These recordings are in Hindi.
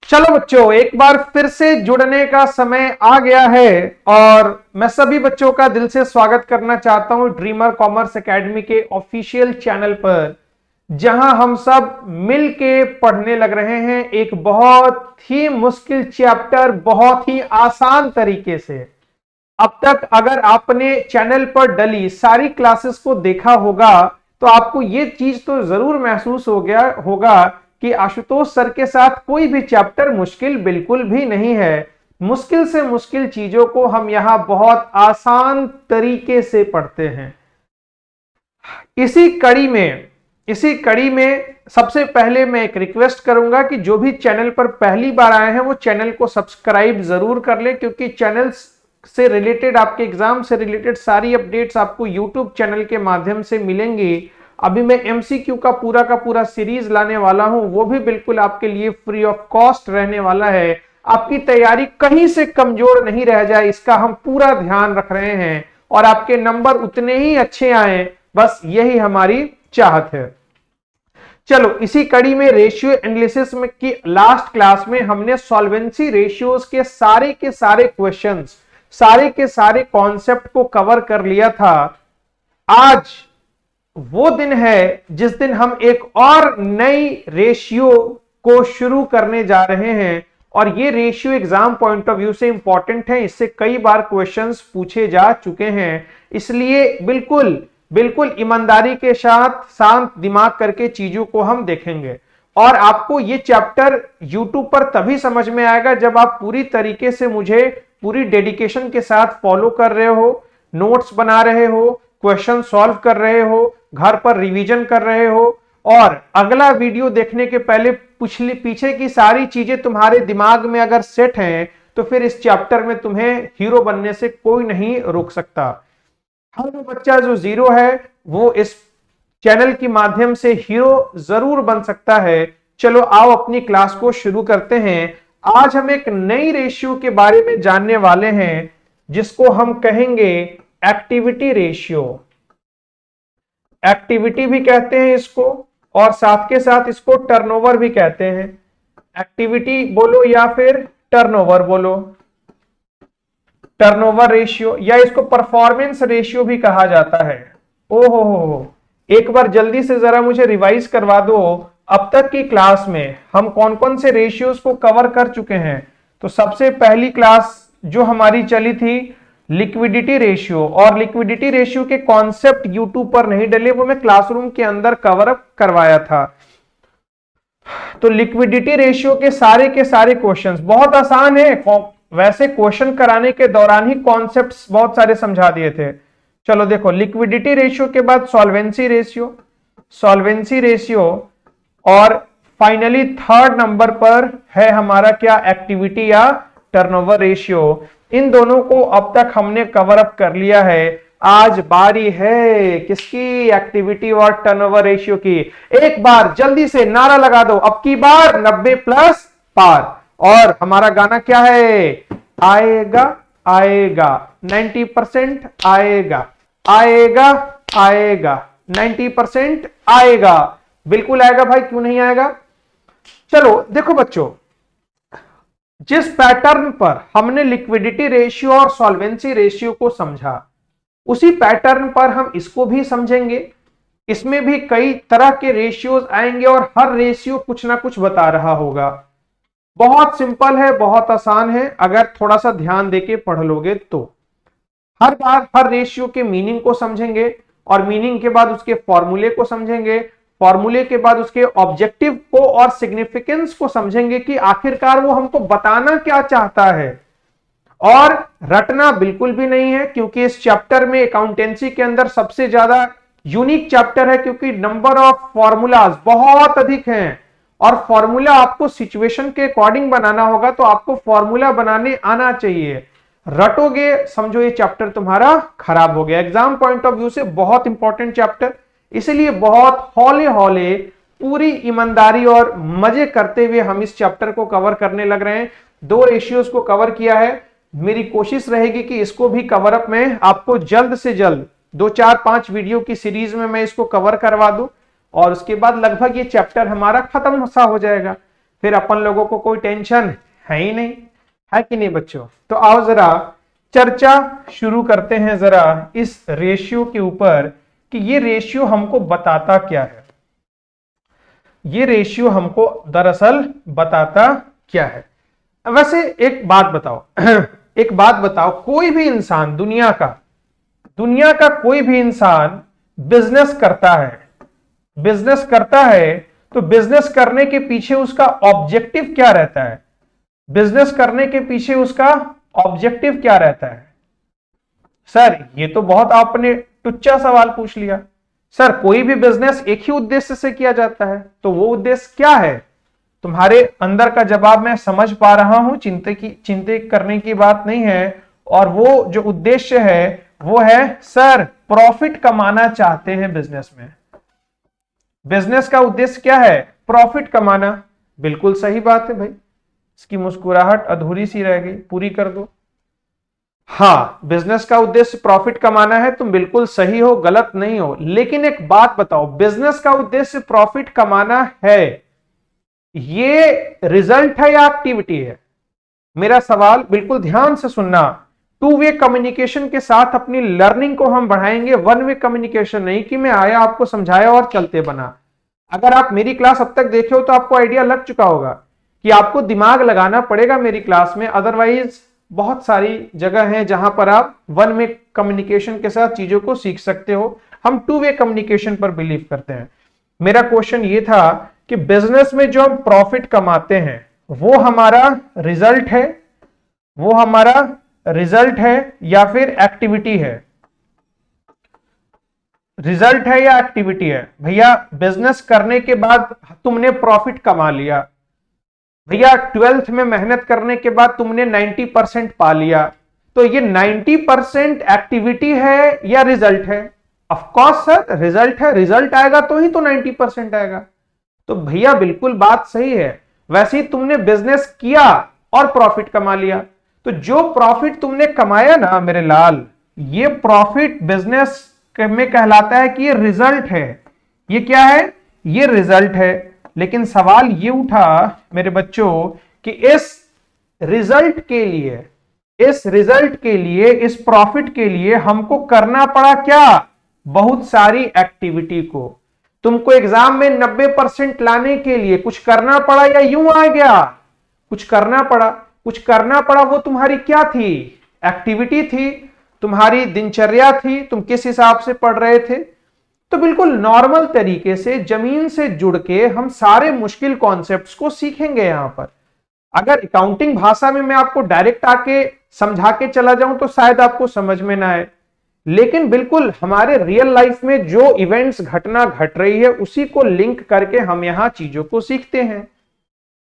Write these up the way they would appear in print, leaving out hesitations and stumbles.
चलो बच्चों, एक बार फिर से जुड़ने का समय आ गया है और मैं सभी बच्चों का दिल से स्वागत करना चाहता हूं ड्रीमर कॉमर्स एकेडमी के ऑफिशियल चैनल पर, जहां हम सब मिल के पढ़ने लग रहे हैं एक बहुत ही मुश्किल चैप्टर बहुत ही आसान तरीके से। अब तक अगर आपने चैनल पर डली सारी क्लासेस को देखा होगा तो आपको ये चीज तो जरूर महसूस हो गया होगा कि आशुतोष सर के साथ कोई भी चैप्टर मुश्किल बिल्कुल भी नहीं है। मुश्किल से मुश्किल चीजों को हम यहां बहुत आसान तरीके से पढ़ते हैं। इसी कड़ी में सबसे पहले मैं एक रिक्वेस्ट करूंगा कि जो भी चैनल पर पहली बार आए हैं वो चैनल को सब्सक्राइब जरूर कर लें, क्योंकि चैनल से रिलेटेड, आपके एग्जाम से रिलेटेड सारी अपडेट्स आपको यूट्यूब चैनल के माध्यम से मिलेंगी। अभी मैं एमसीक्यू का पूरा सीरीज लाने वाला हूं, वो भी बिल्कुल आपके लिए फ्री ऑफ कॉस्ट रहने वाला है। आपकी तैयारी कहीं से कमजोर नहीं रह जाए, इसका हम पूरा ध्यान रख रहे हैं और आपके नंबर उतने ही अच्छे आए, बस यही हमारी चाहत है। चलो, इसी कड़ी में रेशियो एनालिसिस में की लास्ट क्लास में हमने सॉल्वेंसी रेशियोज के सारे क्वेश्चंस, सारे के सारे कॉन्सेप्ट को कवर कर लिया था। आज वो दिन है जिस दिन हम एक और नई रेशियो को शुरू करने जा रहे हैं और ये ratio exam point of view से इंपॉर्टेंट है। इससे कई बार क्वेश्चंस पूछे जा चुके हैं, इसलिए बिल्कुल ईमानदारी के साथ शांत दिमाग करके चीजों को हम देखेंगे। और आपको ये चैप्टर YouTube पर तभी समझ में आएगा जब आप पूरी तरीके से मुझे पूरी डेडिकेशन के साथ फॉलो कर रहे हो, नोट्स बना रहे हो, क्वेश्चन सॉल्व कर रहे हो, घर पर रिवीजन कर रहे हो और अगला वीडियो देखने के पहले पीछे की सारी चीजें तुम्हारे दिमाग में अगर सेट हैं तो फिर इस चैप्टर में तुम्हें हीरो बनने से कोई नहीं रोक सकता। हर वो बच्चा जो जीरो है वो इस चैनल के माध्यम से हीरो जरूर बन सकता है। चलो आओ अपनी क्लास को शुरू करते हैं। आज हम एक नई रेशियो के बारे में जानने वाले हैं जिसको हम कहेंगे एक्टिविटी रेशियो। एक्टिविटी भी कहते हैं इसको और साथ के साथ इसको टर्नओवर भी कहते हैं। एक्टिविटी बोलो या फिर टर्नओवर बोलो, टर्नओवर रेशियो या इसको परफॉर्मेंस रेशियो भी कहा जाता है। ओहो, एक बार जल्दी से जरा मुझे रिवाइज करवा दो, अब तक की क्लास में हम कौन कौन से रेशियोज को कवर कर चुके हैं। तो सबसे पहली क्लास जो हमारी चली थी लिक्विडिटी रेशियो, और लिक्विडिटी रेशियो के कॉन्सेप्ट यूट्यूब पर नहीं डले, वो मैं क्लासरूम के अंदर कवर अप करवाया था। तो लिक्विडिटी रेशियो के सारे क्वेश्चंस बहुत आसान है, वैसे क्वेश्चन कराने के दौरान ही कॉन्सेप्ट्स बहुत सारे समझा दिए थे। चलो देखो, लिक्विडिटी रेशियो के बाद सॉल्वेंसी रेशियो और फाइनली थर्ड नंबर पर है हमारा क्या, एक्टिविटी या टर्नओवर रेशियो। इन दोनों को अब तक हमने कवर अप कर लिया है। आज बारी है किसकी, एक्टिविटी और टर्नओवर रेशियो की। एक बार जल्दी से नारा लगा दो, अब की बार 90 प्लस पार। और हमारा गाना क्या है, आएगा 90% आएगा 90% आएगा। बिल्कुल आएगा भाई, क्यों नहीं आएगा। चलो देखो बच्चों, जिस पैटर्न पर हमने लिक्विडिटी रेशियो और सॉल्वेंसी रेशियो को समझा, उसी पैटर्न पर हम इसको भी समझेंगे। इसमें भी कई तरह के रेशियोज आएंगे और हर रेशियो कुछ ना कुछ बता रहा होगा। बहुत सिंपल है, बहुत आसान है, अगर थोड़ा सा ध्यान देके पढ़ लोगे तो। हर बार हर रेशियो के मीनिंग को समझेंगे और मीनिंग के बाद उसके फॉर्मूले को समझेंगे, फॉर्मूले के बाद उसके ऑब्जेक्टिव को और सिग्निफिकेंस को समझेंगे कि आखिरकार वो हमको बताना क्या चाहता है। और रटना बिल्कुल भी नहीं है, क्योंकि इस चैप्टर में अकाउंटेंसी के अंदर सबसे ज्यादा यूनिक चैप्टर है, क्योंकि नंबर ऑफ फॉर्मूलाज बहुत अधिक हैं और फॉर्मूला आपको सिचुएशन के अकॉर्डिंग बनाना होगा। तो आपको फॉर्मूला बनाने आना चाहिए। रटोगे समझो ये चैप्टर तुम्हारा खराब हो गया। एग्जाम पॉइंट ऑफ व्यू से बहुत इंपॉर्टेंट चैप्टर, इसलिए बहुत हौले पूरी ईमानदारी और मजे करते हुए हम इस चैप्टर को कवर करने लग रहे हैं। 2 रेशियोज को कवर किया है, मेरी कोशिश रहेगी कि इसको भी कवर अप में आपको जल्द से जल्द 2, 4, 5 वीडियो की सीरीज में मैं इसको कवर करवा दूं और उसके बाद लगभग ये चैप्टर हमारा खत्म सा हो जाएगा। फिर अपन लोगों को कोई टेंशन है ही नहीं, है कि नहीं बच्चों। तो आओ जरा चर्चा शुरू करते हैं जरा इस रेशियो के ऊपर कि ये रेशियो हमको बताता क्या है। ये रेशियो हमको दरअसल बताता क्या है। वैसे एक बात बताओ एक बात बताओ, कोई भी इंसान दुनिया का कोई भी इंसान बिजनेस करता है तो बिजनेस करने के पीछे उसका ऑब्जेक्टिव क्या रहता है? बिजनेस करने के पीछे उसका ऑब्जेक्टिव क्या रहता है? सर ये तो बहुत आपने टुच्चा सवाल पूछ लिया। सर कोई भी बिजनेस एक ही उद्देश्य से किया जाता है, तो वो उद्देश्य क्या है? तुम्हारे अंदर का जवाब मैं समझ पा रहा हूं, चिंता करने की बात नहीं है। और वो जो उद्देश्य है वो है सर प्रॉफिट कमाना चाहते हैं बिजनेस में। बिजनेस का उद्देश्य क्या है? प्रॉफिट कमाना। बिल्कुल सही बात है भाई, इसकी मुस्कुराहट अधूरी सी रह गई, पूरी कर दो। हाँ, बिजनेस का उद्देश्य प्रॉफिट कमाना है, तुम बिल्कुल सही हो, गलत नहीं हो। लेकिन एक बात बताओ, बिजनेस का उद्देश्य प्रॉफिट कमाना है, ये रिजल्ट है या एक्टिविटी है? मेरा सवाल बिल्कुल ध्यान से सुनना। टू वे कम्युनिकेशन के साथ अपनी लर्निंग को हम बढ़ाएंगे, वन वे कम्युनिकेशन नहीं कि मैं आया आपको समझाया और चलते बना। अगर आप मेरी क्लास अब तक देखे हो तो आपको आइडिया लग चुका होगा कि आपको दिमाग लगाना पड़ेगा मेरी क्लास में, अदरवाइज बहुत सारी जगह है जहां पर आप वन वे कम्युनिकेशन के साथ चीजों को सीख सकते हो। हम टू वे कम्युनिकेशन पर बिलीव करते हैं। मेरा क्वेश्चन ये था कि बिजनेस में जो हम प्रॉफिट कमाते हैं वो हमारा रिजल्ट है, वो हमारा रिजल्ट है या फिर एक्टिविटी है? रिजल्ट है या एक्टिविटी है? भैया बिजनेस करने के बाद तुमने प्रॉफिट कमा लिया, भैया 12th में मेहनत करने के बाद तुमने 90% पा लिया, तो ये 90% एक्टिविटी है या रिजल्ट है? ऑफ कोर्स सर रिजल्ट है, रिजल्ट आएगा तो ही तो 90% आएगा। तो भैया बिल्कुल बात सही है। वैसे ही तुमने बिजनेस किया और प्रॉफिट कमा लिया, तो जो प्रॉफिट तुमने कमाया ना मेरे लाल, ये प्रॉफिट बिजनेस में कहलाता है कि ये रिजल्ट है। ये क्या है? ये रिजल्ट है। लेकिन सवाल ये उठा मेरे बच्चों कि इस रिजल्ट के लिए इस प्रॉफिट के लिए हमको करना पड़ा क्या? बहुत सारी एक्टिविटी को। तुमको एग्जाम में 90% लाने के लिए कुछ करना पड़ा या यूं आ गया? कुछ करना पड़ा। वो तुम्हारी क्या थी? एक्टिविटी थी, तुम्हारी दिनचर्या थी, तुम किस हिसाब से पढ़ रहे थे। तो बिल्कुल नॉर्मल तरीके से जमीन से जुड़ के हम सारे मुश्किल कॉन्सेप्ट्स को सीखेंगे यहां पर। अगर अकाउंटिंग भाषा में मैं आपको डायरेक्ट आके समझा के चला जाऊं तो शायद आपको समझ में ना आए, लेकिन बिल्कुल हमारे रियल लाइफ में जो इवेंट्स घटना घट रही है उसी को लिंक करके हम यहां चीजों को सीखते हैं।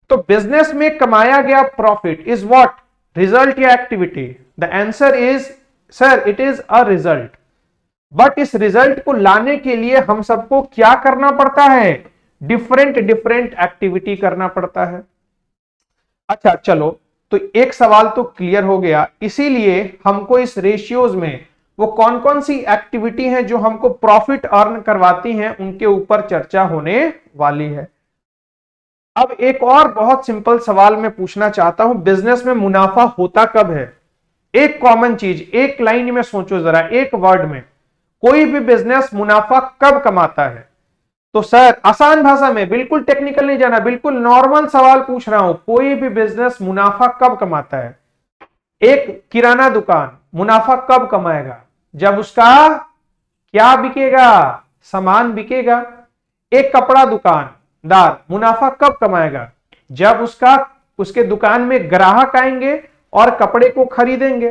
तो बिजनेस में कमाया गया प्रॉफिट इज व्हाट? रिजल्ट या activity? The answer is sir it is a result. But इस रिजल्ट को लाने के लिए हम सबको क्या करना पड़ता है? डिफरेंट एक्टिविटी करना पड़ता है। अच्छा चलो, तो एक सवाल तो क्लियर हो गया। इसीलिए हमको इस रेशियोज में वो कौन कौन सी एक्टिविटी हैं जो हमको प्रॉफिट अर्न करवाती हैं उनके ऊपर चर्चा होने वाली है। अब एक और बहुत सिंपल सवाल मैं पूछना चाहता हूं, बिजनेस में मुनाफा होता कब है? एक कॉमन चीज, एक लाइन में सोचो जरा, एक वर्ड में, कोई भी बिजनेस मुनाफा कब कमाता है? तो सर आसान भाषा में, बिल्कुल टेक्निकल नहीं जाना, बिल्कुल नॉर्मल सवाल पूछ रहा हूं, कोई भी बिजनेस मुनाफा कब कमाता है? एक किराना दुकान मुनाफा कब कमाएगा? जब उसका क्या बिकेगा? सामान बिकेगा। एक कपड़ा दुकानदार मुनाफा कब कमाएगा? जब उसके दुकान में ग्राहक आएंगे और कपड़े को खरीदेंगे।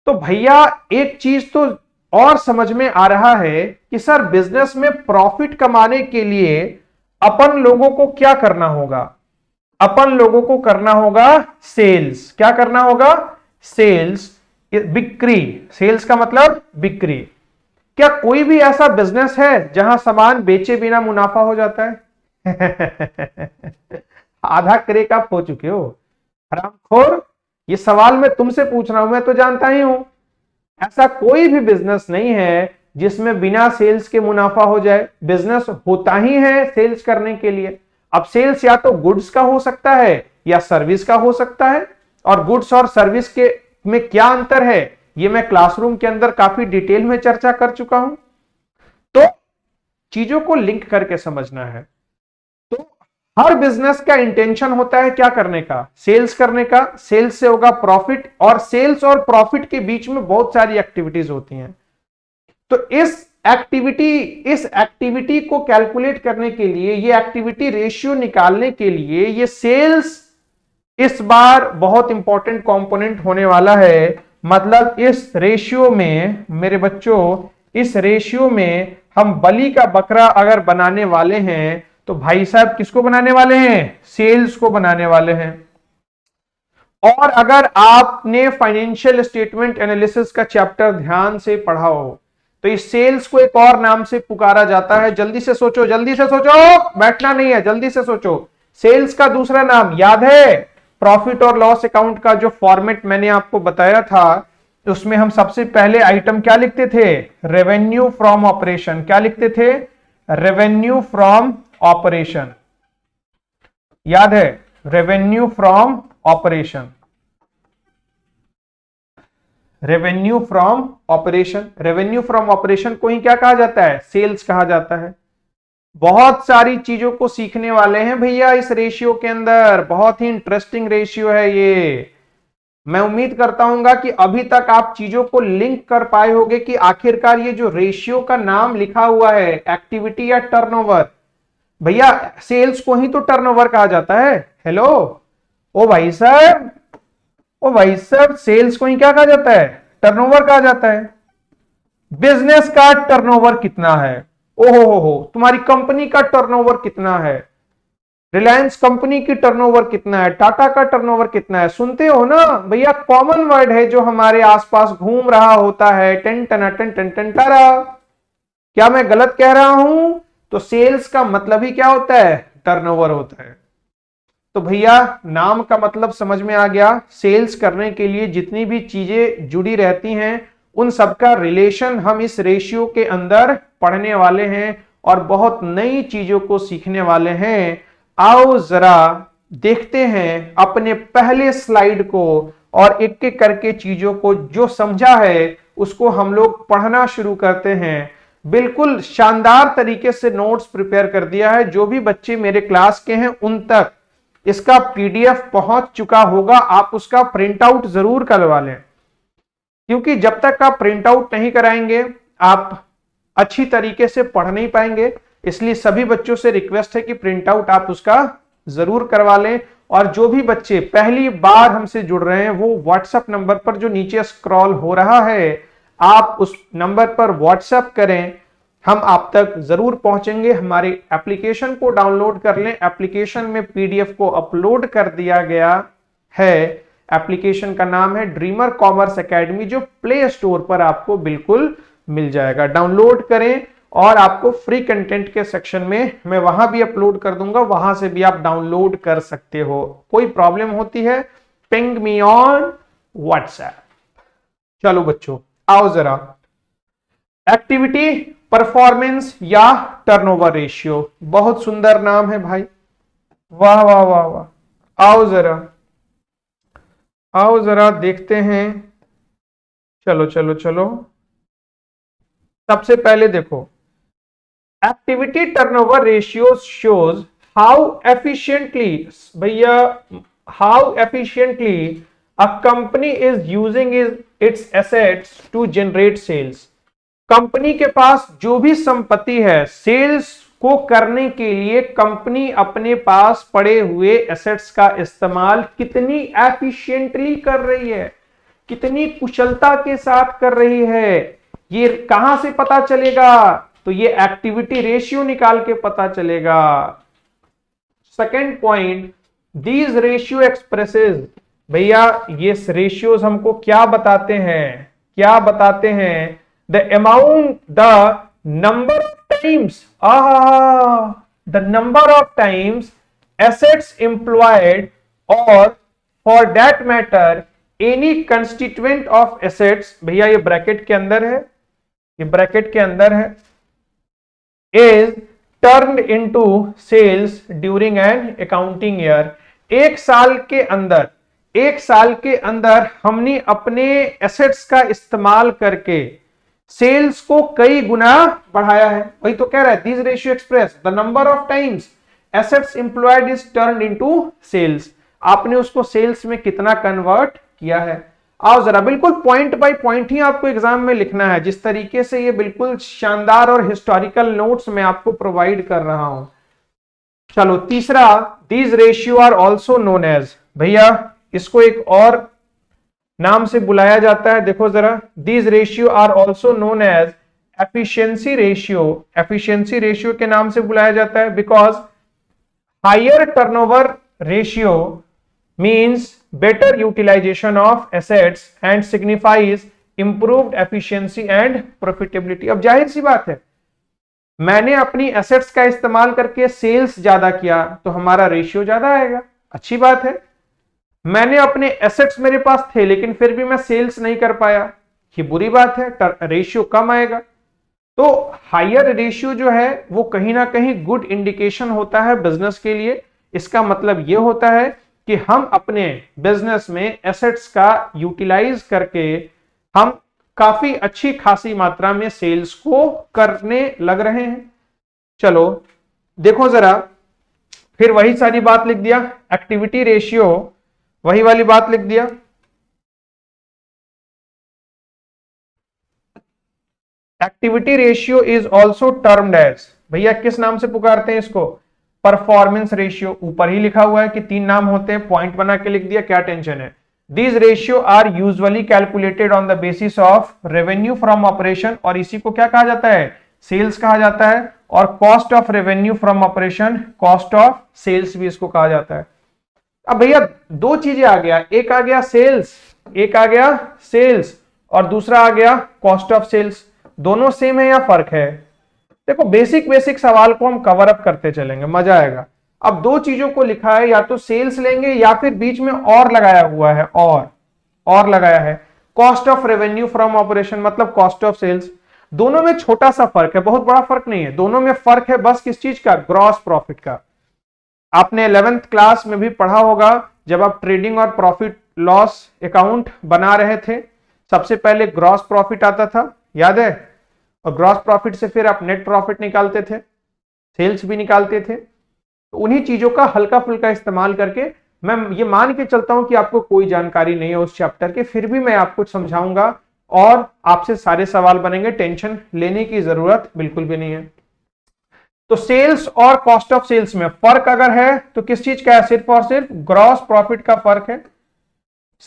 तो भैया एक चीज तो और समझ में आ रहा है कि सर बिजनेस में प्रॉफिट कमाने के लिए अपन लोगों को क्या करना होगा? अपन लोगों को करना होगा सेल्स। क्या करना होगा? सेल्स, बिक्री। सेल्स का मतलब बिक्री। क्या कोई भी ऐसा बिजनेस है जहां सामान बेचे बिना मुनाफा हो जाता है? आधा क्रेक आप हो चुके हो हरामखोर। ये सवाल मैं तुमसे पूछ रहा हूं, मैं तो जानता ही हूं ऐसा कोई भी बिजनेस नहीं है जिसमें बिना सेल्स के मुनाफा हो जाए। बिजनेस होता ही है सेल्स करने के लिए। अब सेल्स या तो गुड्स का हो सकता है या सर्विस का हो सकता है, और गुड्स और सर्विस के में क्या अंतर है ये मैं क्लासरूम के अंदर काफी डिटेल में चर्चा कर चुका हूं। तो चीजों को लिंक करके समझना है। तो हर बिजनेस का इंटेंशन होता है क्या करने का, सेल्स करने का। सेल्स से होगा प्रॉफिट, और सेल्स और प्रॉफिट के बीच में बहुत सारी एक्टिविटीज होती हैं। तो इस एक्टिविटी को कैलकुलेट करने के लिए, ये एक्टिविटी रेशियो निकालने के लिए, ये सेल्स इस बार बहुत इंपॉर्टेंट कंपोनेंट होने वाला है। मतलब इस रेशियो में मेरे बच्चों, इस रेशियो में हम बलि का बकरा अगर बनाने वाले हैं तो भाई साहब किसको बनाने वाले हैं, सेल्स को बनाने वाले हैं। और अगर आपने फाइनेंशियल स्टेटमेंट एनालिसिस का चैप्टर ध्यान से पढ़ा हो तो इस सेल्स को एक और नाम से पुकारा जाता है। जल्दी से सोचो, जल्दी से सोचो, बैठना नहीं है, जल्दी से सोचो। सेल्स का दूसरा नाम याद है? प्रॉफिट और लॉस अकाउंट का जो फॉर्मेट मैंने आपको बताया था उसमें हम सबसे पहले आइटम क्या लिखते थे, रेवेन्यू फ्रॉम ऑपरेशन। क्या लिखते थे, रेवेन्यू फ्रॉम ऑपरेशन। याद है, revenue from operation, revenue from operation. Revenue from operation को ही क्या कहा जाता है, सेल्स कहा जाता है। बहुत सारी चीजों को सीखने वाले हैं भैया इस रेशियो के अंदर, बहुत ही इंटरेस्टिंग रेशियो है ये। मैं उम्मीद करता हूं कि अभी तक आप चीजों को लिंक कर पाए होंगे कि आखिरकार ये जो रेशियो का नाम लिखा हुआ है, एक्टिविटी या टर्नओवर, भैया सेल्स को ही तो टर्नओवर कहा जाता है। हेलो ओ भाई साहब, ओ भाई साहब, सेल्स को ही क्या कहा जाता है, टर्नओवर कहा जाता है। बिजनेस का टर्नओवर कितना है, ओहो तुम्हारी कंपनी का टर्नओवर कितना है, रिलायंस कंपनी की टर्नओवर कितना है, टाटा का टर्नओवर कितना है, सुनते हो ना भैया, कॉमन वर्ड है जो हमारे आसपास घूम रहा होता है, टन टन टन टन टन टारा। क्या मैं गलत कह रहा हूं? तो सेल्स का मतलब ही क्या होता है, टर्नओवर होता है। तो भैया नाम का मतलब समझ में आ गया। सेल्स करने के लिए जितनी भी चीजें जुड़ी रहती हैं उन सबका रिलेशन हम इस रेशियो के अंदर पढ़ने वाले हैं और बहुत नई चीजों को सीखने वाले हैं। आओ जरा देखते हैं अपने पहले स्लाइड को और एक एक करके चीजों को जो समझा है उसको हम लोग पढ़ना शुरू करते हैं। बिल्कुल शानदार तरीके से नोट्स प्रिपेयर कर दिया है। जो भी बच्चे मेरे क्लास के हैं उन तक इसका पीडीएफ पहुंच चुका होगा। आप उसका प्रिंट आउट जरूर करवा लें, क्योंकि जब तक आप प्रिंट आउट नहीं कराएंगे आप अच्छी तरीके से पढ़ नहीं पाएंगे। इसलिए सभी बच्चों से रिक्वेस्ट है कि प्रिंट आउट आप उसका जरूर करवा लें। और जो भी बच्चे पहली बार हमसे जुड़ रहे हैं वो व्हाट्सएप नंबर पर जो नीचे स्क्रॉल हो रहा है आप उस नंबर पर व्हाट्सएप करें, हम आप तक जरूर पहुंचेंगे। हमारी एप्लीकेशन को डाउनलोड कर लें, एप्लीकेशन में पीडीएफ को अपलोड कर दिया गया है। एप्लीकेशन का नाम है ड्रीमर कॉमर्स एकेडमी, जो प्ले स्टोर पर आपको बिल्कुल मिल जाएगा। डाउनलोड करें और आपको फ्री कंटेंट के सेक्शन में मैं वहां भी अपलोड कर दूंगा, वहां से भी आप डाउनलोड कर सकते हो। कोई प्रॉब्लम होती है पिंग मी ऑन व्हाट्सएप। चलो बच्चों आओ जरा, एक्टिविटी परफॉर्मेंस या टर्नओवर रेशियो, बहुत सुंदर नाम है भाई, वाह वाह वाह वाह। आओ जरा देखते हैं। चलो चलो चलो, सबसे पहले देखो, activity turnover ratio shows how efficiently, भैया how efficiently a company is using its assets to generate sales. Company के पास जो भी संपत्ति है, सेल्स को करने के लिए कंपनी अपने पास पड़े हुए एसेट्स का इस्तेमाल कितनी एफिशिएंटली कर रही है, कितनी कुशलता के साथ कर रही है, ये कहां से पता चलेगा? तो ये एक्टिविटी रेशियो निकाल के पता चलेगा। Second point, these ratio expresses, भैया ये रेशियोज हमको क्या बताते हैं, क्या बताते हैं? The amount, the number of times, the number of times assets employed, और for that matter any constituent of assets, भैया ये ब्रैकेट के अंदर है, ये ब्रैकेट के अंदर है, is turn into sales during an accounting year. एक साल के अंदर हमने अपने एसेट्स का इस्तेमाल करके सेल्स को कई गुना बढ़ाया है। वही तो कह रहा है, this ratio express the number of times assets employed is turn into sales. आपने उसको सेल्स में कितना कन्वर्ट किया है। आओ जरा बिल्कुल पॉइंट बाय पॉइंट ही आपको एग्जाम में लिखना है, जिस तरीके से ये बिल्कुल शानदार और हिस्टोरिकल नोट्स मैं आपको प्रोवाइड कर रहा हूं। चलो तीसरा, these ratio are also known as, भैया इसको एक और नाम से बुलाया जाता है, देखो जरा, these ratio are also known as efficiency ratio. Efficiency ratio के नाम से बुलाया जाता है because higher turnover ratio means better utilization of assets and signifies improved efficiency and profitability। अब जाहिर सी बात है, मैंने अपनी एसेट्स का इस्तेमाल करके सेल्स ज्यादा किया तो हमारा रेशियो ज्यादा आएगा, अच्छी बात है। मैंने अपने एसेट्स मेरे पास थे लेकिन फिर भी मैं सेल्स नहीं कर पाया, ये बुरी बात है, रेशियो कम आएगा। तो हायर रेशियो जो है वो कहीं ना कहीं गुड इंडिकेशन होता है बिजनेस के लिए। इसका मतलब ये होता है कि हम अपने बिजनेस में एसेट्स का यूटिलाइज करके हम काफी अच्छी खासी मात्रा में सेल्स को करने लग रहे हैं। चलो देखो जरा, फिर वही सारी बात लिख दिया, एक्टिविटी रेशियो वही वाली बात लिख दिया। Activity ratio is also termed as, भैया किस नाम से पुकारते हैं इसको, परफॉर्मेंस रेशियो। ऊपर ही लिखा हुआ है कि 3 नाम होते हैं, पॉइंट बना के लिख दिया, क्या टेंशन है। These ratio are usually calculated on the basis of revenue from operation, और इसी को क्या कहा जाता है, सेल्स कहा जाता है। और cost of revenue from operation, cost of sales भी इसको कहा जाता है। अब भैया 2 चीजें आ गया, एक आ गया सेल्स, और दूसरा आ गया कॉस्ट ऑफ सेल्स। दोनों सेम है या फर्क है? देखो बेसिक सवाल को हम कवर अप करते चलेंगे, मजा आएगा। अब 2 चीजों को लिखा है, या तो सेल्स लेंगे या फिर बीच में और लगाया हुआ है, और लगाया है cost of revenue from operation, मतलब कॉस्ट ऑफ सेल्स। दोनों में छोटा सा फर्क है, बहुत बड़ा फर्क नहीं है। दोनों में फर्क है बस किस चीज का, ग्रॉस प्रॉफिट का। आपने 11th क्लास में भी पढ़ा होगा, जब आप ट्रेडिंग और प्रॉफिट लॉस अकाउंट बना रहे थे, सबसे पहले ग्रॉस प्रॉफिट आता था, याद है, और ग्रॉस प्रॉफिट से फिर आप नेट प्रॉफिट निकालते थे, सेल्स भी निकालते थे। तो उन्हीं चीजों का हल्का फुल्का इस्तेमाल करके, मैं ये मान के चलता हूं कि आपको कोई जानकारी नहीं है उस चैप्टर के, फिर भी मैं आपको समझाऊंगा और आपसे सारे सवाल बनेंगे, टेंशन लेने की जरूरत बिल्कुल भी नहीं है। तो सेल्स और कॉस्ट ऑफ सेल्स में फर्क अगर है तो किस चीज का है, सिर्फ और सिर्फ ग्रॉस प्रॉफिट का फर्क है,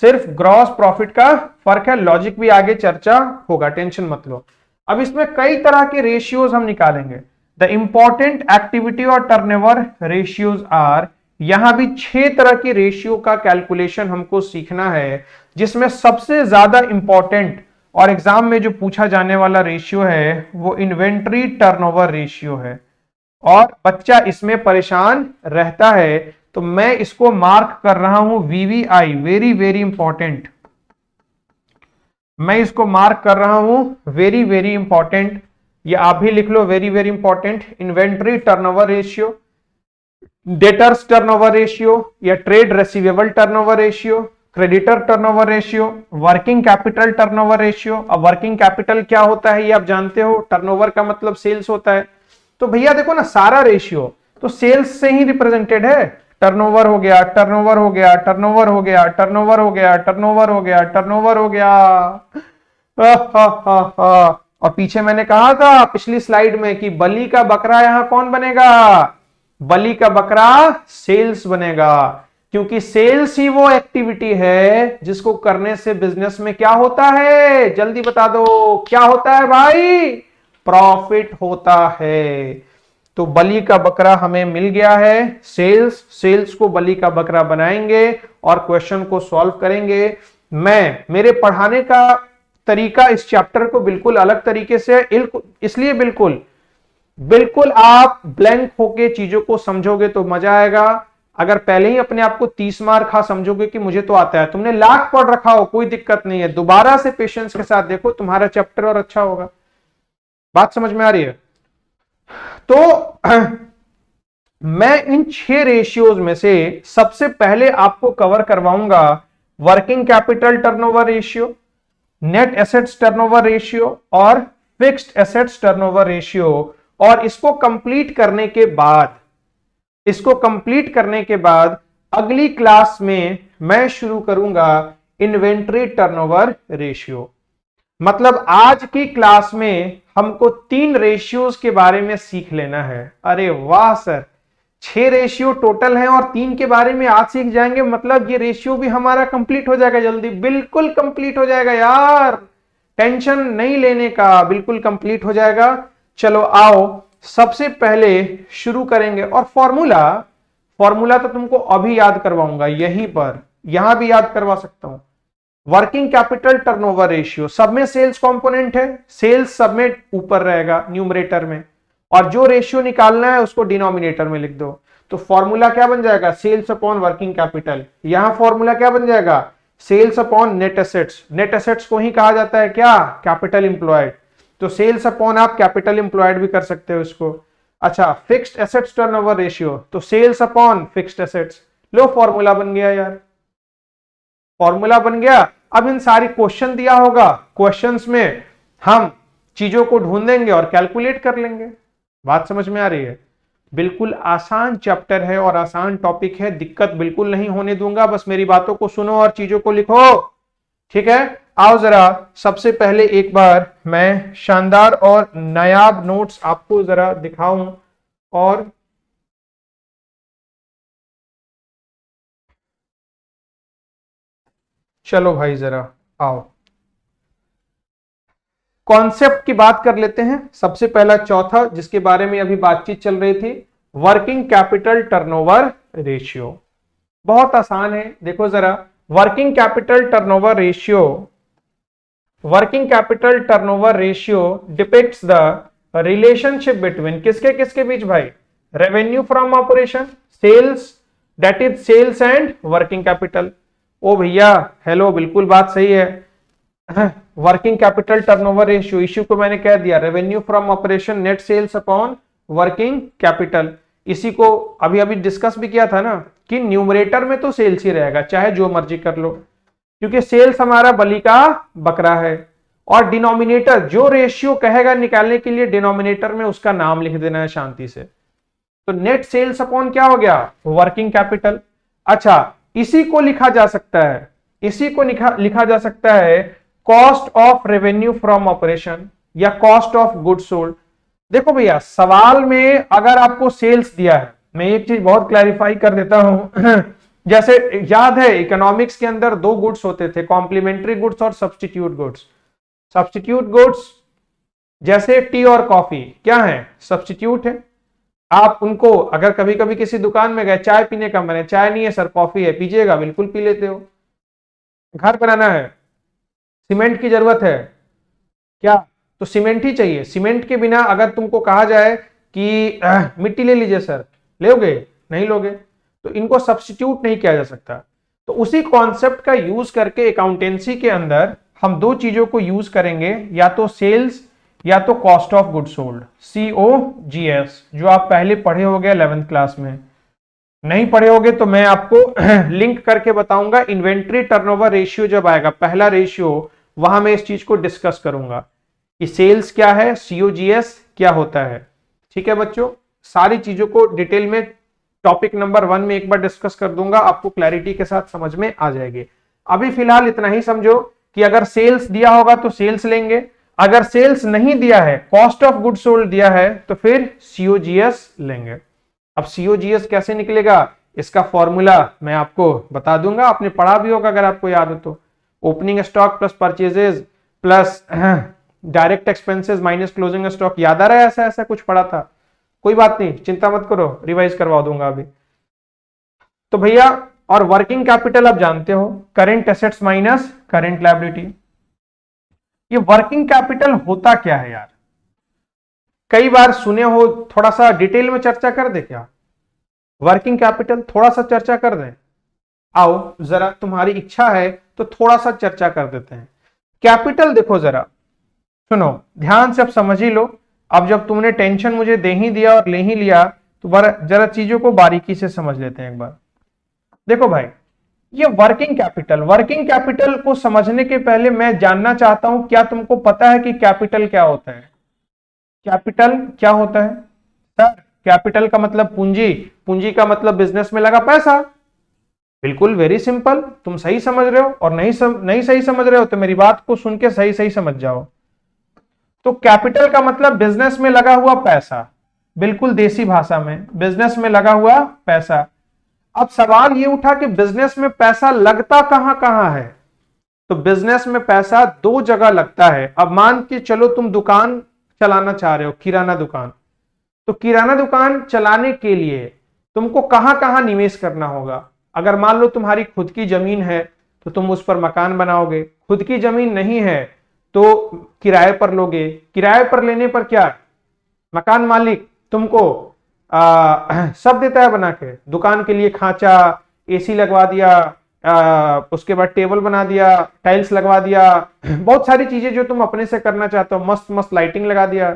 सिर्फ ग्रॉस प्रॉफिट का फर्क है। लॉजिक भी आगे चर्चा होगा, टेंशन मत लो। अब इसमें कई तरह के रेशियोज हम निकालेंगे। द इंपॉर्टेंट एक्टिविटी और टर्नओवर रेशियोज आर, यहां भी 6 तरह की रेशियो का कैलकुलेशन हमको सीखना है, जिसमें सबसे ज्यादा इंपॉर्टेंट और एग्जाम में जो पूछा जाने वाला रेशियो है वो इन्वेंट्री टर्नओवर रेशियो है, और बच्चा इसमें परेशान रहता है। तो मैं इसको मार्क कर रहा हूं VVI, वेरी वेरी इंपॉर्टेंट। मैं इसको मार्क कर रहा हूं वेरी वेरी इंपॉर्टेंट, ये आप भी लिख लो, very very important. Inventory turnover ratio, debtors turnover ratio, या trade receivable turnover ratio, creditor turnover ratio, working capital turnover ratio. अब वर्किंग कैपिटल क्या होता है ये आप जानते हो, टर्नओवर का मतलब सेल्स होता है। तो भैया देखो ना, सारा रेशियो तो सेल्स से ही रिप्रेजेंटेड है। टर्नओवर हो गया, टर्नओवर हो गया, टर्नओवर हो गया, टर्नओवर हो गया, टर्नओवर हो गया, टर्नओवर हो गया। और पीछे मैंने कहा था पिछली स्लाइड में कि बलि का बकरा यहां कौन बनेगा, बलि का बकरा सेल्स बनेगा, क्योंकि सेल्स ही वो एक्टिविटी है जिसको करने से बिजनेस में क्या होता है, जल्दी बता दो क्या होता है भाई, प्रॉफिट होता है। तो बलि का बकरा हमें मिल गया है, सेल्स को बलि का बकरा बनाएंगे और क्वेश्चन को सॉल्व करेंगे। मेरे पढ़ाने का तरीका इस चैप्टर को बिल्कुल अलग तरीके से, इसलिए बिल्कुल आप ब्लैंक होके चीजों को समझोगे तो मजा आएगा। अगर पहले ही अपने आप को 30 मार खा समझोगे कि मुझे तो आता है, तुमने लाख पढ़ रखा हो कोई दिक्कत नहीं है, दोबारा से पेशेंस के साथ देखो, तुम्हारा चैप्टर और अच्छा होगा। बात समझ में आ रही है? तो मैं इन 6 रेशियोज में से सबसे पहले आपको कवर करवाऊंगा working capital turnover ratio, net assets turnover ratio और फिक्स्ड एसेट्स टर्नओवर रेशियो। और इसको कंप्लीट करने के बाद अगली क्लास में मैं शुरू करूंगा इन्वेंट्री टर्नओवर रेशियो। मतलब आज की क्लास में हमको 3 रेशियोज के बारे में सीख लेना है। अरे वाह सर, 6 रेशियो टोटल हैं और 3 के बारे में आज सीख जाएंगे, मतलब ये रेशियो भी हमारा कंप्लीट हो जाएगा जल्दी। बिल्कुल कंप्लीट हो जाएगा यार, टेंशन नहीं लेने का, बिल्कुल कंप्लीट हो जाएगा। चलो आओ सबसे पहले शुरू करेंगे। और फॉर्मूला तो तुमको अभी याद करवाऊंगा, यहीं पर, यहां भी याद करवा सकता हूं। वर्किंग कैपिटल टर्नओवर रेशियो, सब में सेल्स कंपोनेंट है, सेल्स सब में ऊपर रहेगा न्यूमरेटर में, और जो रेशियो निकालना है उसको डिनोमिनेटर में लिख दो। तो फॉर्मूला क्या बन जाएगा, सेल्स अपॉन वर्किंग कैपिटल। यहां फॉर्मूला क्या बन जाएगा, sales upon net assets. Net assets को ही कहा जाता है क्या, कैपिटल इंप्लॉयड। तो सेल्स अपॉन आप कैपिटल इंप्लॉयड भी कर सकते हो इसको। अच्छा, फिक्स्ड एसेट्स टर्नओवर रेशियो, तो सेल्स अपॉन फिक्स्ड एसेट्स। लो फॉर्मूला बन गया यार, फॉर्मूला बन गया। अब इन सारी क्वेश्चन दिया होगा, क्वेश्चंस में हम चीजों को ढूंढेंगे और कैलकुलेट कर लेंगे। बात समझ में आ रही है? बिल्कुल आसान चैप्टर है और आसान टॉपिक है, दिक्कत बिल्कुल नहीं होने दूंगा। बस मेरी बातों को सुनो और चीजों को लिखो, ठीक है। आओ जरा सबसे पहले एक बार मैं शानदार और नायाब नोट्स आपको जरा दिखाऊं। और चलो भाई जरा आओ कॉन्सेप्ट की बात कर लेते हैं। सबसे पहला चौथा जिसके बारे में अभी बातचीत चल रही थी, वर्किंग कैपिटल टर्नओवर रेशियो। बहुत आसान है, देखो जरा। Working capital turnover ratio depicts the relationship between किसके किसके बीच भाई, revenue from operation, sales, that is sales and working capital. ओ भैया हेलो, बिल्कुल बात सही है। Working capital turnover ratio, issue को मैंने कह दिया, revenue from operation net sales upon working capital. इसी को अभी अभी डिस्कस भी किया था ना कि न्यूमरेटर में तो सेल्स ही रहेगा, चाहे जो मर्जी कर लो, क्योंकि सेल्स हमारा बलि का बकरा है। और डिनोमिनेटर जो रेशियो कहेगा निकालने के लिए, डिनोमिनेटर में उसका नाम लिख देना है शांति से। तो नेट सेल्स अपॉन क्या हो गया, वर्किंग कैपिटल। अच्छा, इसी को लिखा जा सकता है cost of revenue from operation या कॉस्ट ऑफ गुड्स सोल्ड। देखो भैया, सवाल में अगर आपको सेल्स दिया है, मैं एक चीज बहुत क्लैरिफाई कर देता हूं। जैसे याद है इकोनॉमिक्स के अंदर 2 गुड्स होते थे, कॉम्प्लीमेंट्री गुड्स और सब्स्टिट्यूट गुड्स। सब्स्टिट्यूट गुड्स जैसे टी और कॉफी क्या है, सब्स्टिट्यूट है। आप उनको अगर कभी कभी किसी दुकान में गए, चाय पीने का मन है, चाय नहीं है सर कॉफी है, पीजिएगा, बिल्कुल पी लेते हो। घर बनाना है, सीमेंट की जरूरत है क्या, तो सीमेंट ही चाहिए। सीमेंट के बिना अगर तुमको कहा जाए कि मिट्टी ले लीजिए सर, लोगे नहीं लोगे, तो इनको सब्स्टिट्यूट नहीं किया जा सकता। तो उसी कॉन्सेप्ट का यूज करके अकाउंटेंसी के अंदर हम 2 चीजों को यूज करेंगे, या तो सेल्स या तो cost of good sold, COGS, जो आप पहले पढ़े होगे 11th क्लास में। नहीं पढ़े होगे तो मैं आपको लिंक करके बताऊंगा। इन्वेंट्री टर्नओवर रेशियो जब आएगा, पहला रेशियो, वहां मैं इस चीज को डिस्कस करूंगा कि सेल्स क्या है, COGS क्या होता है। ठीक है बच्चों, सारी चीजों को डिटेल में टॉपिक नंबर 1 में एक बार डिस्कस कर दूंगा, आपको क्लैरिटी के साथ समझ में आ जाएगी। अभी फिलहाल इतना ही समझो कि अगर सेल्स दिया होगा तो सेल्स लेंगे, अगर सेल्स नहीं दिया है, कॉस्ट ऑफ गुड सोल्ड दिया है, तो फिर COGS लेंगे। अब COGS कैसे निकलेगा, इसका फॉर्मूला मैं आपको बता दूंगा, आपने पढ़ा भी होगा अगर आपको याद हो तो। Opening stock plus purchases plus direct expenses minus closing stock, याद आ रहा है? ऐसा ऐसा कुछ पढ़ा था, कोई बात नहीं, चिंता मत करो, रिवाइज करवा दूंगा अभी। तो भैया, और वर्किंग कैपिटल आप जानते हो, current assets minus current liability. ये वर्किंग कैपिटल होता क्या है यार, कई बार सुने हो, थोड़ा सा डिटेल में चर्चा कर दे क्या, वर्किंग कैपिटल थोड़ा सा चर्चा कर दें। आओ जरा, तुम्हारी इच्छा है तो थोड़ा सा चर्चा कर देते हैं। कैपिटल देखो जरा, सुनो ध्यान से, अब समझ ही लो। अब जब तुमने टेंशन मुझे दे ही दिया और ले ही लिया, तो जरा चीजों को बारीकी से समझ लेते हैं एक बार। देखो भाई, ये वर्किंग कैपिटल को समझने के पहले मैं जानना चाहता हूं, क्या तुमको पता है कि कैपिटल क्या होता है? कैपिटल क्या होता है सर? कैपिटल का मतलब पूंजी, पूंजी का मतलब बिजनेस में लगा पैसा। बिल्कुल, वेरी सिंपल, तुम सही समझ रहे हो। और नहीं सही समझ रहे हो तो मेरी बात को सुन के सही सही समझ जाओ। तो कैपिटल का मतलब बिजनेस में लगा हुआ पैसा, बिल्कुल देसी भाषा में, बिजनेस में लगा हुआ पैसा। अब सवाल ये उठा कि बिजनेस में पैसा लगता कहां कहां है? तो बिजनेस में पैसा दो जगह लगता है। अब मान के चलो तुम दुकान चलाना चाह रहे हो, किराना दुकान। तो किराना दुकान चलाने के लिए तुमको कहां कहां निवेश करना होगा? अगर मान लो तुम्हारी खुद की जमीन है तो तुम उस पर मकान बनाओगे, खुद की जमीन नहीं है तो किराए पर लोगे। किराए पर लेने पर क्या, मकान मालिक तुमको सब देता है बना के, दुकान के लिए खांचा, एसी लगवा दिया, उसके बाद टेबल बना दिया, टाइल्स लगवा दिया, बहुत सारी चीजें जो तुम अपने से करना चाहते हो, मस्त मस्त लाइटिंग लगा दिया,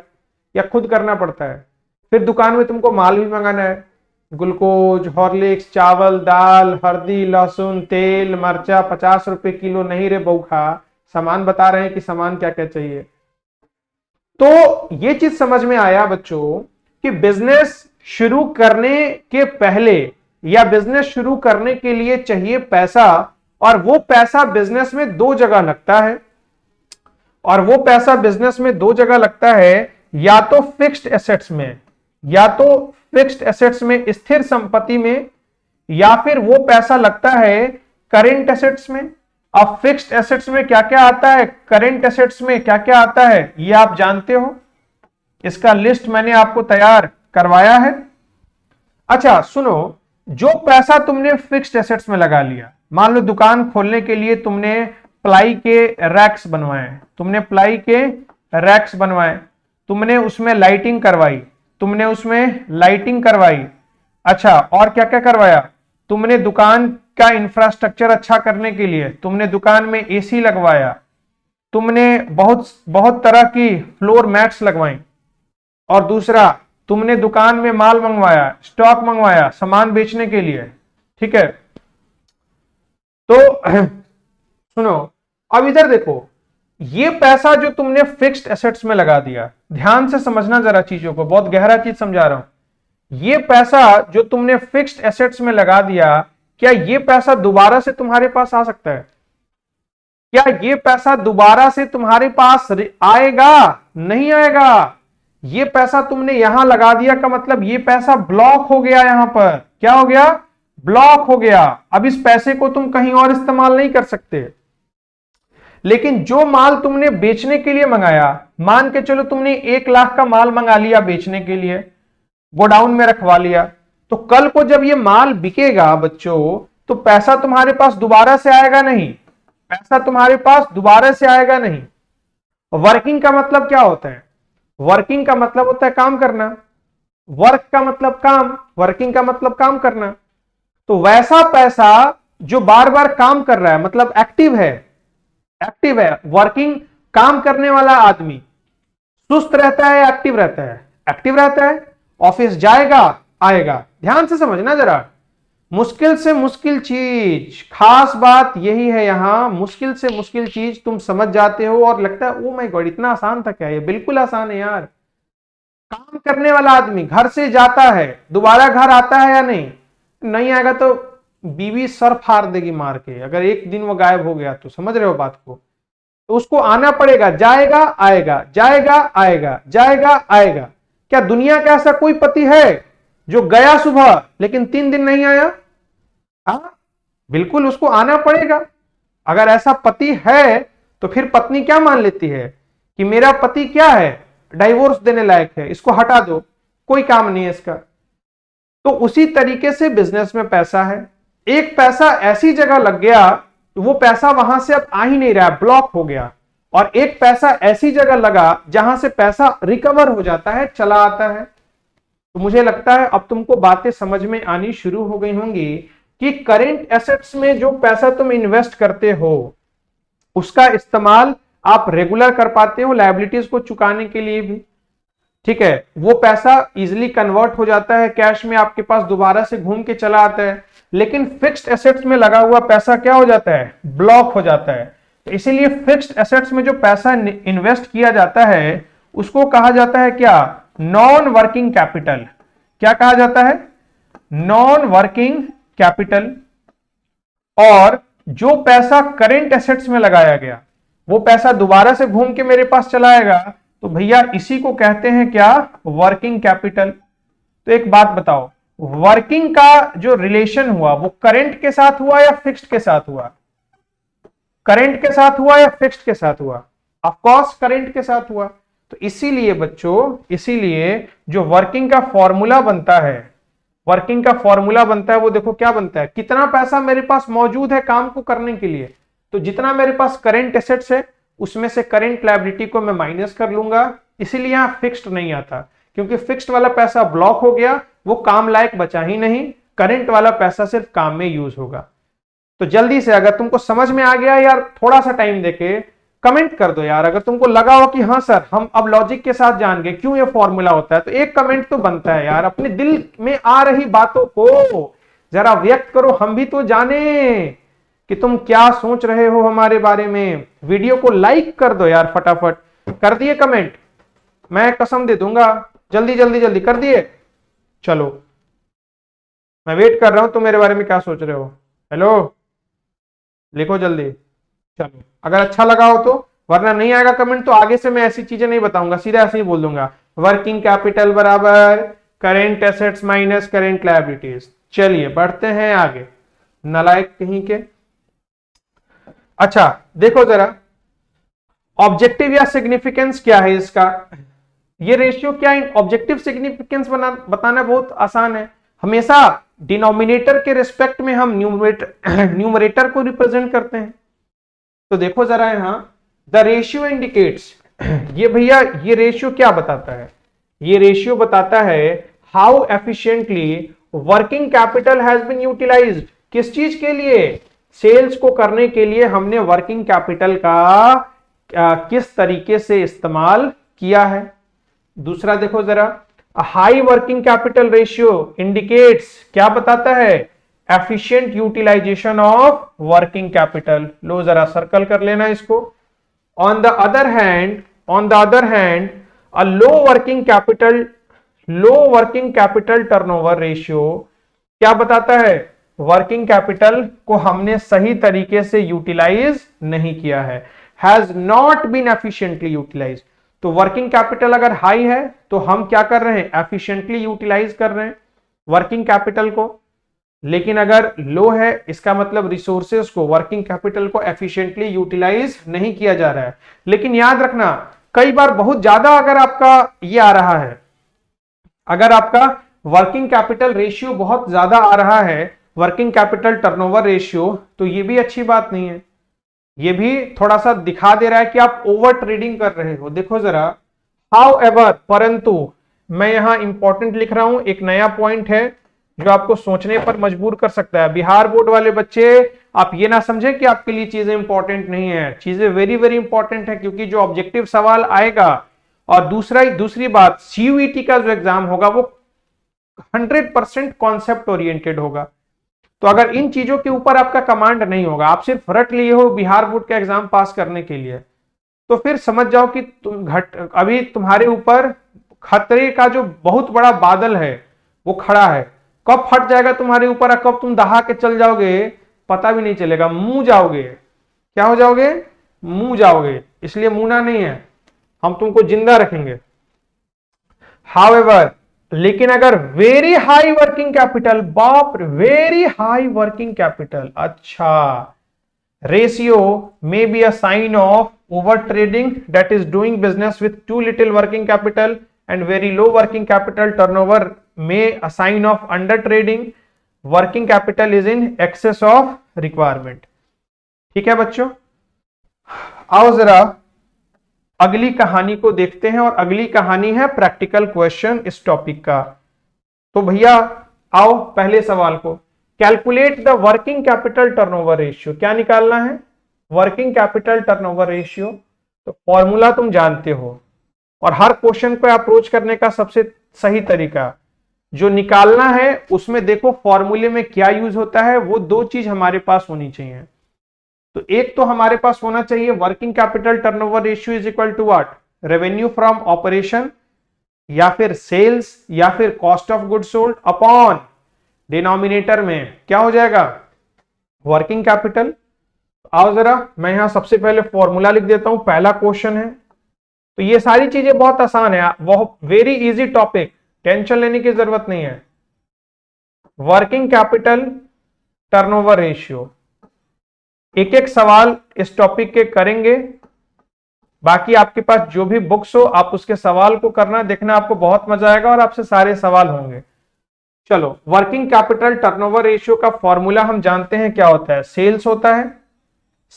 या खुद करना पड़ता है। फिर दुकान में तुमको माल भी मंगाना है, ग्लूकोज, हॉर्लिक्स, चावल, दाल, हल्दी, लहसुन, तेल, मर्चा, 50 रुपए किलो नहीं रे बउखा, सामान बता रहे हैं कि सामान क्या क्या चाहिए। तो ये चीज समझ में आया बच्चों कि बिजनेस शुरू करने के पहले या बिजनेस शुरू करने के लिए चाहिए पैसा, और वो पैसा बिजनेस में दो जगह लगता है। और वो पैसा बिजनेस में दो जगह लगता है, या तो फिक्स्ड एसेट्स में, या तो फिक्स्ड एसेट्स में, स्थिर संपत्ति में, या फिर वो पैसा लगता है करेंट एसेट्स में। अब फिक्स्ड एसेट्स में क्या क्या आता है, करेंट एसेट्स में क्या क्या आता है, ये आप जानते हो, इसका लिस्ट मैंने आपको तैयार करवाया है। अच्छा सुनो, जो पैसा तुमने फिक्स्ड एसेट्स में लगा लिया, मान लो दुकान खोलने के लिए तुमने प्लाई के रैक्स बनवाए, तुमने प्लाई के रैक्स बनवाए, तुमने उसमें लाइटिंग करवाई, तुमने उसमें लाइटिंग करवाई। अच्छा, और क्या क्या करवाया? तुमने दुकान का इंफ्रास्ट्रक्चर अच्छा करने के लिए तुमने दुकान में एसी लगवाया, तुमने बहुत बहुत तरह की फ्लोर मैट्स लगवाई, और दूसरा तुमने दुकान में माल मंगवाया, स्टॉक मंगवाया सामान बेचने के लिए। ठीक है, तो सुनो, अब इधर देखो, ये पैसा जो तुमने फिक्स्ड एसेट्स में लगा दिया, ध्यान से समझना जरा चीजों को, बहुत गहरा चीज समझा रहा हूं। ये पैसा जो तुमने फिक्स्ड एसेट्स में लगा दिया, क्या ये पैसा दोबारा से तुम्हारे पास आ सकता है? क्या ये पैसा दोबारा से तुम्हारे पास आएगा? नहीं आएगा। ये पैसा तुमने यहां लगा दिया का मतलब ये पैसा ब्लॉक हो गया, यहां पर क्या हो गया? ब्लॉक हो गया। अब इस पैसे को तुम कहीं और इस्तेमाल नहीं कर सकते। लेकिन जो माल तुमने बेचने के लिए मंगाया, मान के चलो तुमने 1 लाख का माल मंगा लिया बेचने के लिए, गोडाउन में रखवा लिया, तो कल को जब ये माल बिकेगा बच्चों, तो पैसा तुम्हारे पास दोबारा से आएगा नहीं, पैसा तुम्हारे पास दोबारा से आएगा नहीं। वर्किंग का मतलब क्या होता है? वर्किंग का मतलब होता है काम करना, वर्क का मतलब काम, वर्किंग का मतलब काम करना। तो वैसा पैसा जो बार बार काम कर रहा है, मतलब एक्टिव है, एक्टिव है। वर्किंग, काम करने वाला आदमी सुस्त रहता है, एक्टिव रहता है? एक्टिव रहता है, ऑफिस जाएगा आएगा। ध्यान से समझना जरा, मुश्किल से मुश्किल चीज, खास बात यही है यहां, मुश्किल से मुश्किल चीज तुम समझ जाते हो और लगता है ओ माय गॉड इतना आसान था क्या? ये बिल्कुल आसान है यार। काम करने वाला आदमी घर से जाता है, दोबारा घर आता है या नहीं? नहीं आएगा तो बीवी सर फाड़ देगी मार के, अगर एक दिन वो गायब हो गया तो। समझ रहे हो बात को? तो उसको आना पड़ेगा, जाएगा आएगा, जाएगा आएगा, जाएगा आएगा। क्या दुनिया का ऐसा कोई पति है जो गया सुबह लेकिन 3 दिन नहीं आया? हाँ, बिल्कुल उसको आना पड़ेगा। अगर ऐसा पति है तो फिर पत्नी क्या मान लेती है कि मेरा पति क्या है, डाइवोर्स देने लायक है, इसको हटा दो, कोई काम नहीं है इसका। तो उसी तरीके से बिजनेस में पैसा है। एक पैसा ऐसी जगह लग गया, वो पैसा वहां से अब आ ही नहीं रहा, ब्लॉक हो गया। और एक पैसा ऐसी जगह लगा जहां से पैसा रिकवर हो जाता है, चला आता है। तो मुझे लगता है अब तुमको बातें समझ में आनी शुरू हो गई होंगी कि करेंट एसेट्स में जो पैसा तुम इन्वेस्ट करते हो उसका इस्तेमाल आप रेगुलर कर पाते हो, लायबिलिटीज को चुकाने के लिए भी। ठीक है, वो पैसा इजिली कन्वर्ट हो जाता है कैश में, आपके पास दोबारा से घूम के चला आता है। लेकिन फिक्स्ड एसेट्स में लगा हुआ पैसा क्या हो जाता है, ब्लॉक हो जाता है। तो इसीलिए फिक्स्ड एसेट्स में जो पैसा इन्वेस्ट किया जाता है उसको कहा जाता है क्या, नॉन वर्किंग कैपिटल। क्या कहा जाता है, नॉन वर्किंग कैपिटल। और जो पैसा करेंट एसेट्स में लगाया गया वो पैसा दोबारा से घूम के मेरे पास चला आएगा, तो भैया इसी को कहते हैं क्या, वर्किंग कैपिटल। तो एक बात बताओ, वर्किंग का जो रिलेशन हुआ वो करेंट के साथ हुआ या फिक्स्ड के साथ हुआ, करेंट के साथ हुआ या फिक्स्ड के साथ हुआ, ऑफ कोर्स करेंट के साथ हुआ। तो इसीलिए बच्चों, इसीलिए जो वर्किंग का फॉर्मूला बनता है, वर्किंग का फॉर्मूला बनता है वो देखो क्या बनता है, कितना पैसा मेरे पास मौजूद है काम को करने के लिए, तो जितना मेरे पास करेंट एसेट्स है उसमें से करेंट लायबिलिटी को मैं माइनस कर लूंगा। इसीलिए यहां फिक्स्ड नहीं आता, क्योंकि फिक्स्ड वाला पैसा ब्लॉक हो गया, वो काम लायक बचा ही नहीं, करेंट वाला पैसा सिर्फ काम में यूज होगा। तो जल्दी से अगर तुमको समझ में आ गया यार, थोड़ा सा टाइम देके कमेंट कर दो यार। अगर तुमको लगा हो कि हाँ सर हम अब लॉजिक के साथ जान गए क्यों ये फॉर्मूला होता है, तो एक कमेंट तो बनता है यार। अपने दिल में आ रही बातों को जरा व्यक्त करो, हम भी तो जाने कि तुम क्या सोच रहे हो हमारे बारे में। वीडियो को लाइक कर दो यार फटाफट। कर दिए कमेंट, मैं कसम दे दूंगा। जल्दी जल्दी जल्दी कर दिए, चलो मैं वेट कर रहा हूं। तुम मेरे बारे में क्या सोच रहे हो, हेलो लिखो जल्दी। चलो अगर अच्छा लगा हो तो, वरना नहीं आएगा कमेंट तो आगे से मैं ऐसी चीजें नहीं बताऊंगा, सीधा ऐसे ही बोल दूंगा वर्किंग कैपिटल बराबर current assets minus current liabilities. चलिए बढ़ते हैं आगे, नालायक कहीं के। अच्छा देखो जरा, ऑब्जेक्टिव या सिग्निफिकेंस क्या है इसका, ये रेशियो क्या है। ऑब्जेक्टिव सिग्निफिकेंस बताना बहुत आसान है। हमेशा डिनोमिनेटर के रिस्पेक्ट में हम न्यूमरेटर को रिप्रेजेंट करते हैं। तो देखो जरा यहां, द रेशियो इंडिकेट्स, ये भैया ये रेशियो क्या बताता है, ये रेशियो बताता है how efficiently working capital has been utilised. किस चीज के लिए, सेल्स को करने के लिए हमने वर्किंग कैपिटल का किस तरीके से इस्तेमाल किया है। दूसरा देखो जरा, high working capital ratio indicates, क्या बताता है, efficient utilisation of working capital. लो जरा सर्कल कर लेना इसको। On the other hand a low working capital turnover ratio क्या बताता है, वर्किंग कैपिटल को हमने सही तरीके से यूटिलाइज नहीं किया है, has not been efficiently utilise. तो वर्किंग कैपिटल अगर हाई है तो हम क्या कर रहे हैं, एफिशिएंटली यूटिलाइज कर रहे हैं वर्किंग कैपिटल को। लेकिन अगर लो है इसका मतलब रिसोर्सेज को, वर्किंग कैपिटल को एफिशिएंटली यूटिलाइज नहीं किया जा रहा है। लेकिन याद रखना, कई बार बहुत ज्यादा अगर आपका ये आ रहा है, अगर आपका वर्किंग कैपिटल रेशियो बहुत ज्यादा आ रहा है, वर्किंग कैपिटल टर्नओवर रेशियो, तो ये भी अच्छी बात नहीं है। ये भी थोड़ा सा दिखा दे रहा है कि आप ओवर ट्रेडिंग कर रहे हो। देखो जरा, हाउ एवर, परंतु, मैं यहां इंपॉर्टेंट लिख रहा हूं, एक नया पॉइंट है जो आपको सोचने पर मजबूर कर सकता है। बिहार बोर्ड वाले बच्चे आप ये ना समझे कि आपके लिए चीजें इंपॉर्टेंट नहीं है, चीजें वेरी वेरी इंपॉर्टेंट है, क्योंकि जो ऑब्जेक्टिव सवाल आएगा, और दूसरी बात, सीयूईटी का जो एग्जाम होगा वो 100% कॉन्सेप्ट ओरिएंटेड होगा। तो अगर इन चीजों के ऊपर आपका कमांड नहीं होगा, आप सिर्फ रट लिए हो बिहार बोर्ड का एग्जाम पास करने के लिए, तो फिर समझ जाओ कि अभी तुम्हारे ऊपर खतरे का जो बहुत बड़ा बादल है वो खड़ा है। कब फट जाएगा तुम्हारे ऊपर और कब तुम दहा के चल जाओगे पता भी नहीं चलेगा, मुंह जाओगे। क्या हो जाओगे, मुंह जाओगे। इसलिए मुंहना नहीं है, हम तुमको जिंदा रखेंगे। हाउएवर, लेकिन अगर वेरी हाई वर्किंग कैपिटल, बाप रे वेरी हाई वर्किंग कैपिटल, अच्छा, ratio may be a sign of over trading, that is doing business with too little working capital, and very low working capital turnover may a sign of under trading, working capital is in excess of requirement। ठीक है बच्चों, आओ जरा अगली कहानी को देखते हैं, और अगली कहानी है प्रैक्टिकल क्वेश्चन इस टॉपिक का। तो भैया आओ पहले सवाल को, calculate the working capital turnover ratio. क्या निकालना है, वर्किंग कैपिटल टर्नओवर रेशियो। तो फॉर्मूला तुम जानते हो, और हर क्वेश्चन पे अप्रोच करने का सबसे सही तरीका जो निकालना है उसमें देखो फॉर्मूले में क्या यूज होता है, वो दो चीज हमारे पास होनी चाहिए। तो एक तो हमारे पास होना चाहिए working capital turnover ratio is equal to what, revenue from operation या फिर सेल्स या फिर cost of good sold upon denominator में क्या हो जाएगा, वर्किंग कैपिटल। आओ जरा मैं यहां सबसे पहले फॉर्मूला लिख देता हूं, पहला क्वेश्चन है। तो ये सारी चीजें बहुत आसान है, वो वेरी इजी टॉपिक, टेंशन लेने की जरूरत नहीं है। वर्किंग कैपिटल टर्नओवर रेशियो, एक एक सवाल इस टॉपिक के करेंगे, बाकी आपके पास जो भी बुक्स हो आप उसके सवाल को करना, देखना आपको बहुत मजा आएगा और आपसे सारे सवाल होंगे। चलो, वर्किंग कैपिटल टर्नओवर रेशियो का फॉर्मूला हम जानते हैं क्या होता है, सेल्स होता है,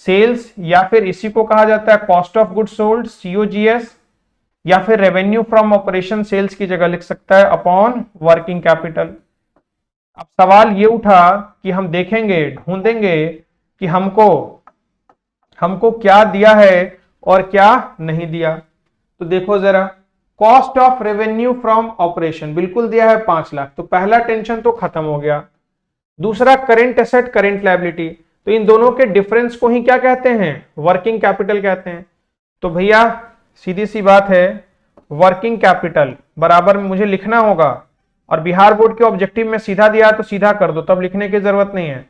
सेल्स या फिर इसी को कहा जाता है cost of good sold COGS, या फिर रेवेन्यू फ्रॉम ऑपरेशन सेल्स की जगह लिख सकता है अपॉन वर्किंग कैपिटल। अब सवाल ये उठा कि हम देखेंगे, ढूंढेंगे कि हमको क्या दिया है और क्या नहीं दिया। तो देखो जरा, cost of revenue from operation बिल्कुल दिया है 5 लाख, तो पहला टेंशन तो खत्म हो गया। दूसरा करेंट एसेट करेंट लायबिलिटी, तो इन दोनों के डिफरेंस को ही क्या कहते हैं, वर्किंग कैपिटल कहते हैं। तो भैया सीधी सी बात है, वर्किंग कैपिटल बराबर में मुझे लिखना होगा, और बिहार बोर्ड के ऑब्जेक्टिव में सीधा दिया तो सीधा कर दो, तब लिखने की जरूरत नहीं है।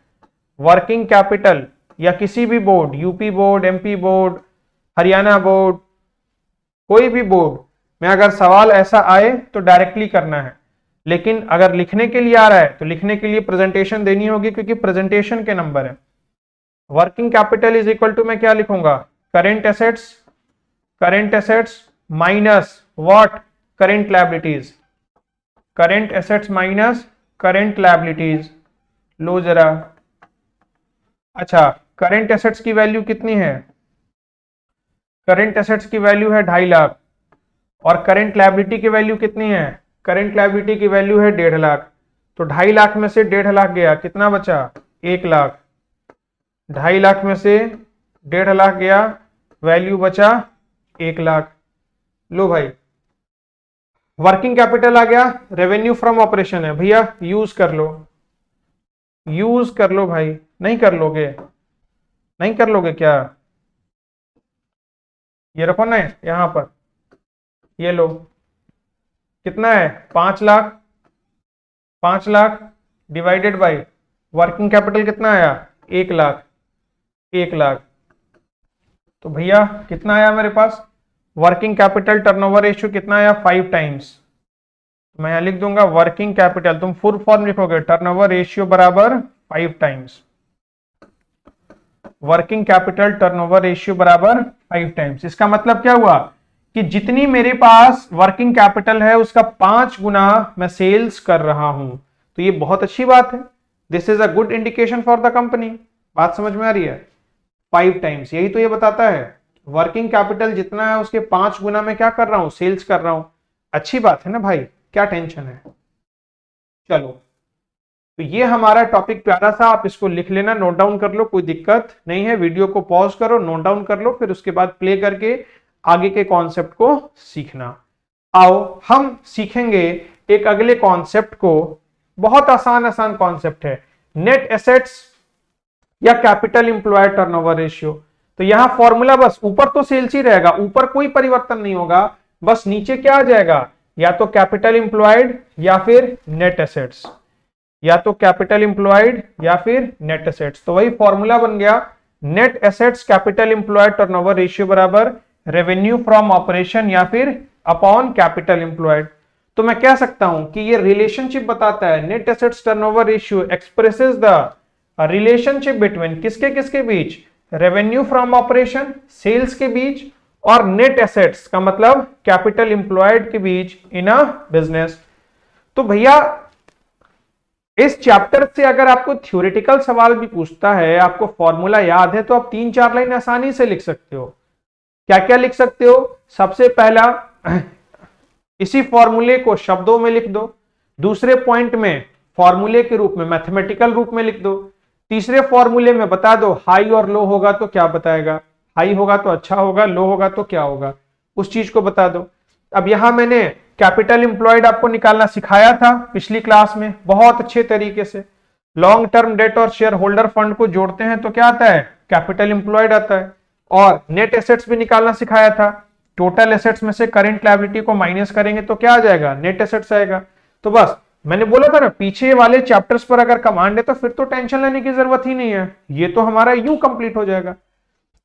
वर्किंग कैपिटल या किसी भी board, UP board, MP board, Haryana board, कोई भी बोर्ड में अगर सवाल ऐसा आए तो डायरेक्टली करना है, लेकिन अगर लिखने के लिए आ रहा है तो लिखने के लिए प्रेजेंटेशन देनी होगी, क्योंकि प्रेजेंटेशन के नंबर है। Working capital is equal to मैं क्या लिखूंगा, current assets minus what, current liabilities, current assets minus current liabilities. लो जरा, अच्छा करेंट एसेट्स की वैल्यू कितनी है, करेंट एसेट्स की वैल्यू है 2.5 लाख, और करेंट लायबिलिटी की वैल्यू कितनी है, करेंट लायबिलिटी की वैल्यू है 1.5 लाख। तो 2.5 लाख में से 1.5 लाख गया, कितना बचा, 1 लाख। 2.5 लाख में से 1.5 लाख गया, वैल्यू बचा 1 लाख। लो भाई, वर्किंग कैपिटल आ गया, रेवेन्यू फ्रॉम ऑपरेशन है भैया, यूज कर लो, यूज कर लो भाई। नहीं कर लोगे, नहीं कर लोगे क्या, ये रखो ना यहां पर, ये लो, कितना है 5 lakh, 5 lakh divided by working capital कितना आया, 1 लाख, 1 लाख। तो भैया कितना आया मेरे पास, वर्किंग कैपिटल टर्नओवर रेशियो कितना आया, 5 टाइम्स। मैं यहां लिख दूंगा वर्किंग कैपिटल, तुम फुल फॉर्म लिखोगे टर्नओवर रेशियो बराबर 5 times, working capital turnover ratio बराबर 5 टाइम्स। इसका मतलब क्या हुआ कि जितनी मेरे पास वर्किंग कैपिटल है उसका 5 गुना मैं सेल्स कर रहा हूं, तो ये बहुत अच्छी बात है, this is a good indication for the company. बात समझ में आ रही है, 5 टाइम्स, यही तो ये बताता है वर्किंग कैपिटल जितना है उसके 5 गुना में क्या कर रहा हूं, सेल्स कर रहा हूं। अच्छी बात है ना भाई, क्या टेंशन है। चलो, तो ये हमारा टॉपिक प्यारा सा, आप इसको लिख लेना, नोट डाउन कर लो, कोई दिक्कत नहीं है। वीडियो को पॉज करो, नोट डाउन कर लो, फिर उसके बाद प्ले करके आगे के कॉन्सेप्ट को सीखना। आओ हम सीखेंगे एक अगले कॉन्सेप्ट को, बहुत आसान कॉन्सेप्ट है, नेट एसेट्स या कैपिटल एम्प्लॉयड टर्नओवर रेशियो। तो यहां फॉर्मूला बस ऊपर तो सेल्स ही रहेगा, ऊपर कोई परिवर्तन नहीं होगा, बस नीचे क्या आ जाएगा, या तो कैपिटल एम्प्लॉयड या फिर नेट एसेट्स, या तो कैपिटल एम्प्लॉयड या फिर नेट एसेट्स। तो वही फॉर्मूला बन गया, net assets capital employed turnover ratio बराबर रेवेन्यू फ्रॉम ऑपरेशन या फिर अपॉन कैपिटल एम्प्लॉयड। तो मैं कह सकता हूं कि ये रिलेशनशिप बताता है, net assets turnover ratio expresses the relationship between किसके किसके बीच, रेवेन्यू फ्रॉम ऑपरेशन सेल्स के बीच, और नेट एसेट्स का मतलब कैपिटल एम्प्लॉयड के बीच इन अ बिजनेस। तो भैया इस चैप्टर से अगर आपको थ्योरेटिकल सवाल भी पूछता है, आपको फॉर्मूला याद है, तो आप 3-4 लाइन आसानी से लिख सकते हो। क्या क्या लिख सकते हो, सबसे पहला इसी फॉर्मूले को शब्दों में लिख दो, दूसरे पॉइंट में फॉर्मूले के रूप में मैथमेटिकल रूप में लिख दो, तीसरे फॉर्मूले में बता दो हाई और लो होगा तो क्या बताएगा, हाई होगा तो अच्छा होगा, लो होगा तो क्या होगा, उस चीज को बता दो। अब यहां मैंने कैपिटल एम्प्लॉयड आपको निकालना सिखाया था पिछली क्लास में बहुत अच्छे तरीके से। लॉन्ग टर्म डेट और शेयर होल्डर फंड को जोड़ते हैं तो क्या आता है, कैपिटल एम्प्लॉयड आता है। और नेट एसेट्स भी निकालना सिखाया था, टोटल एसेट्स में से करेंट लायबिलिटी को माइनस करेंगे तो क्या आ जाएगा, नेट एसेट्स आएगा। तो बस मैंने बोला था ना, पीछे वाले चैप्टर्स पर अगर कमांड है तो फिर तो टेंशन लेने की जरूरत ही नहीं है, ये तो हमारा यूं कंप्लीट हो जाएगा।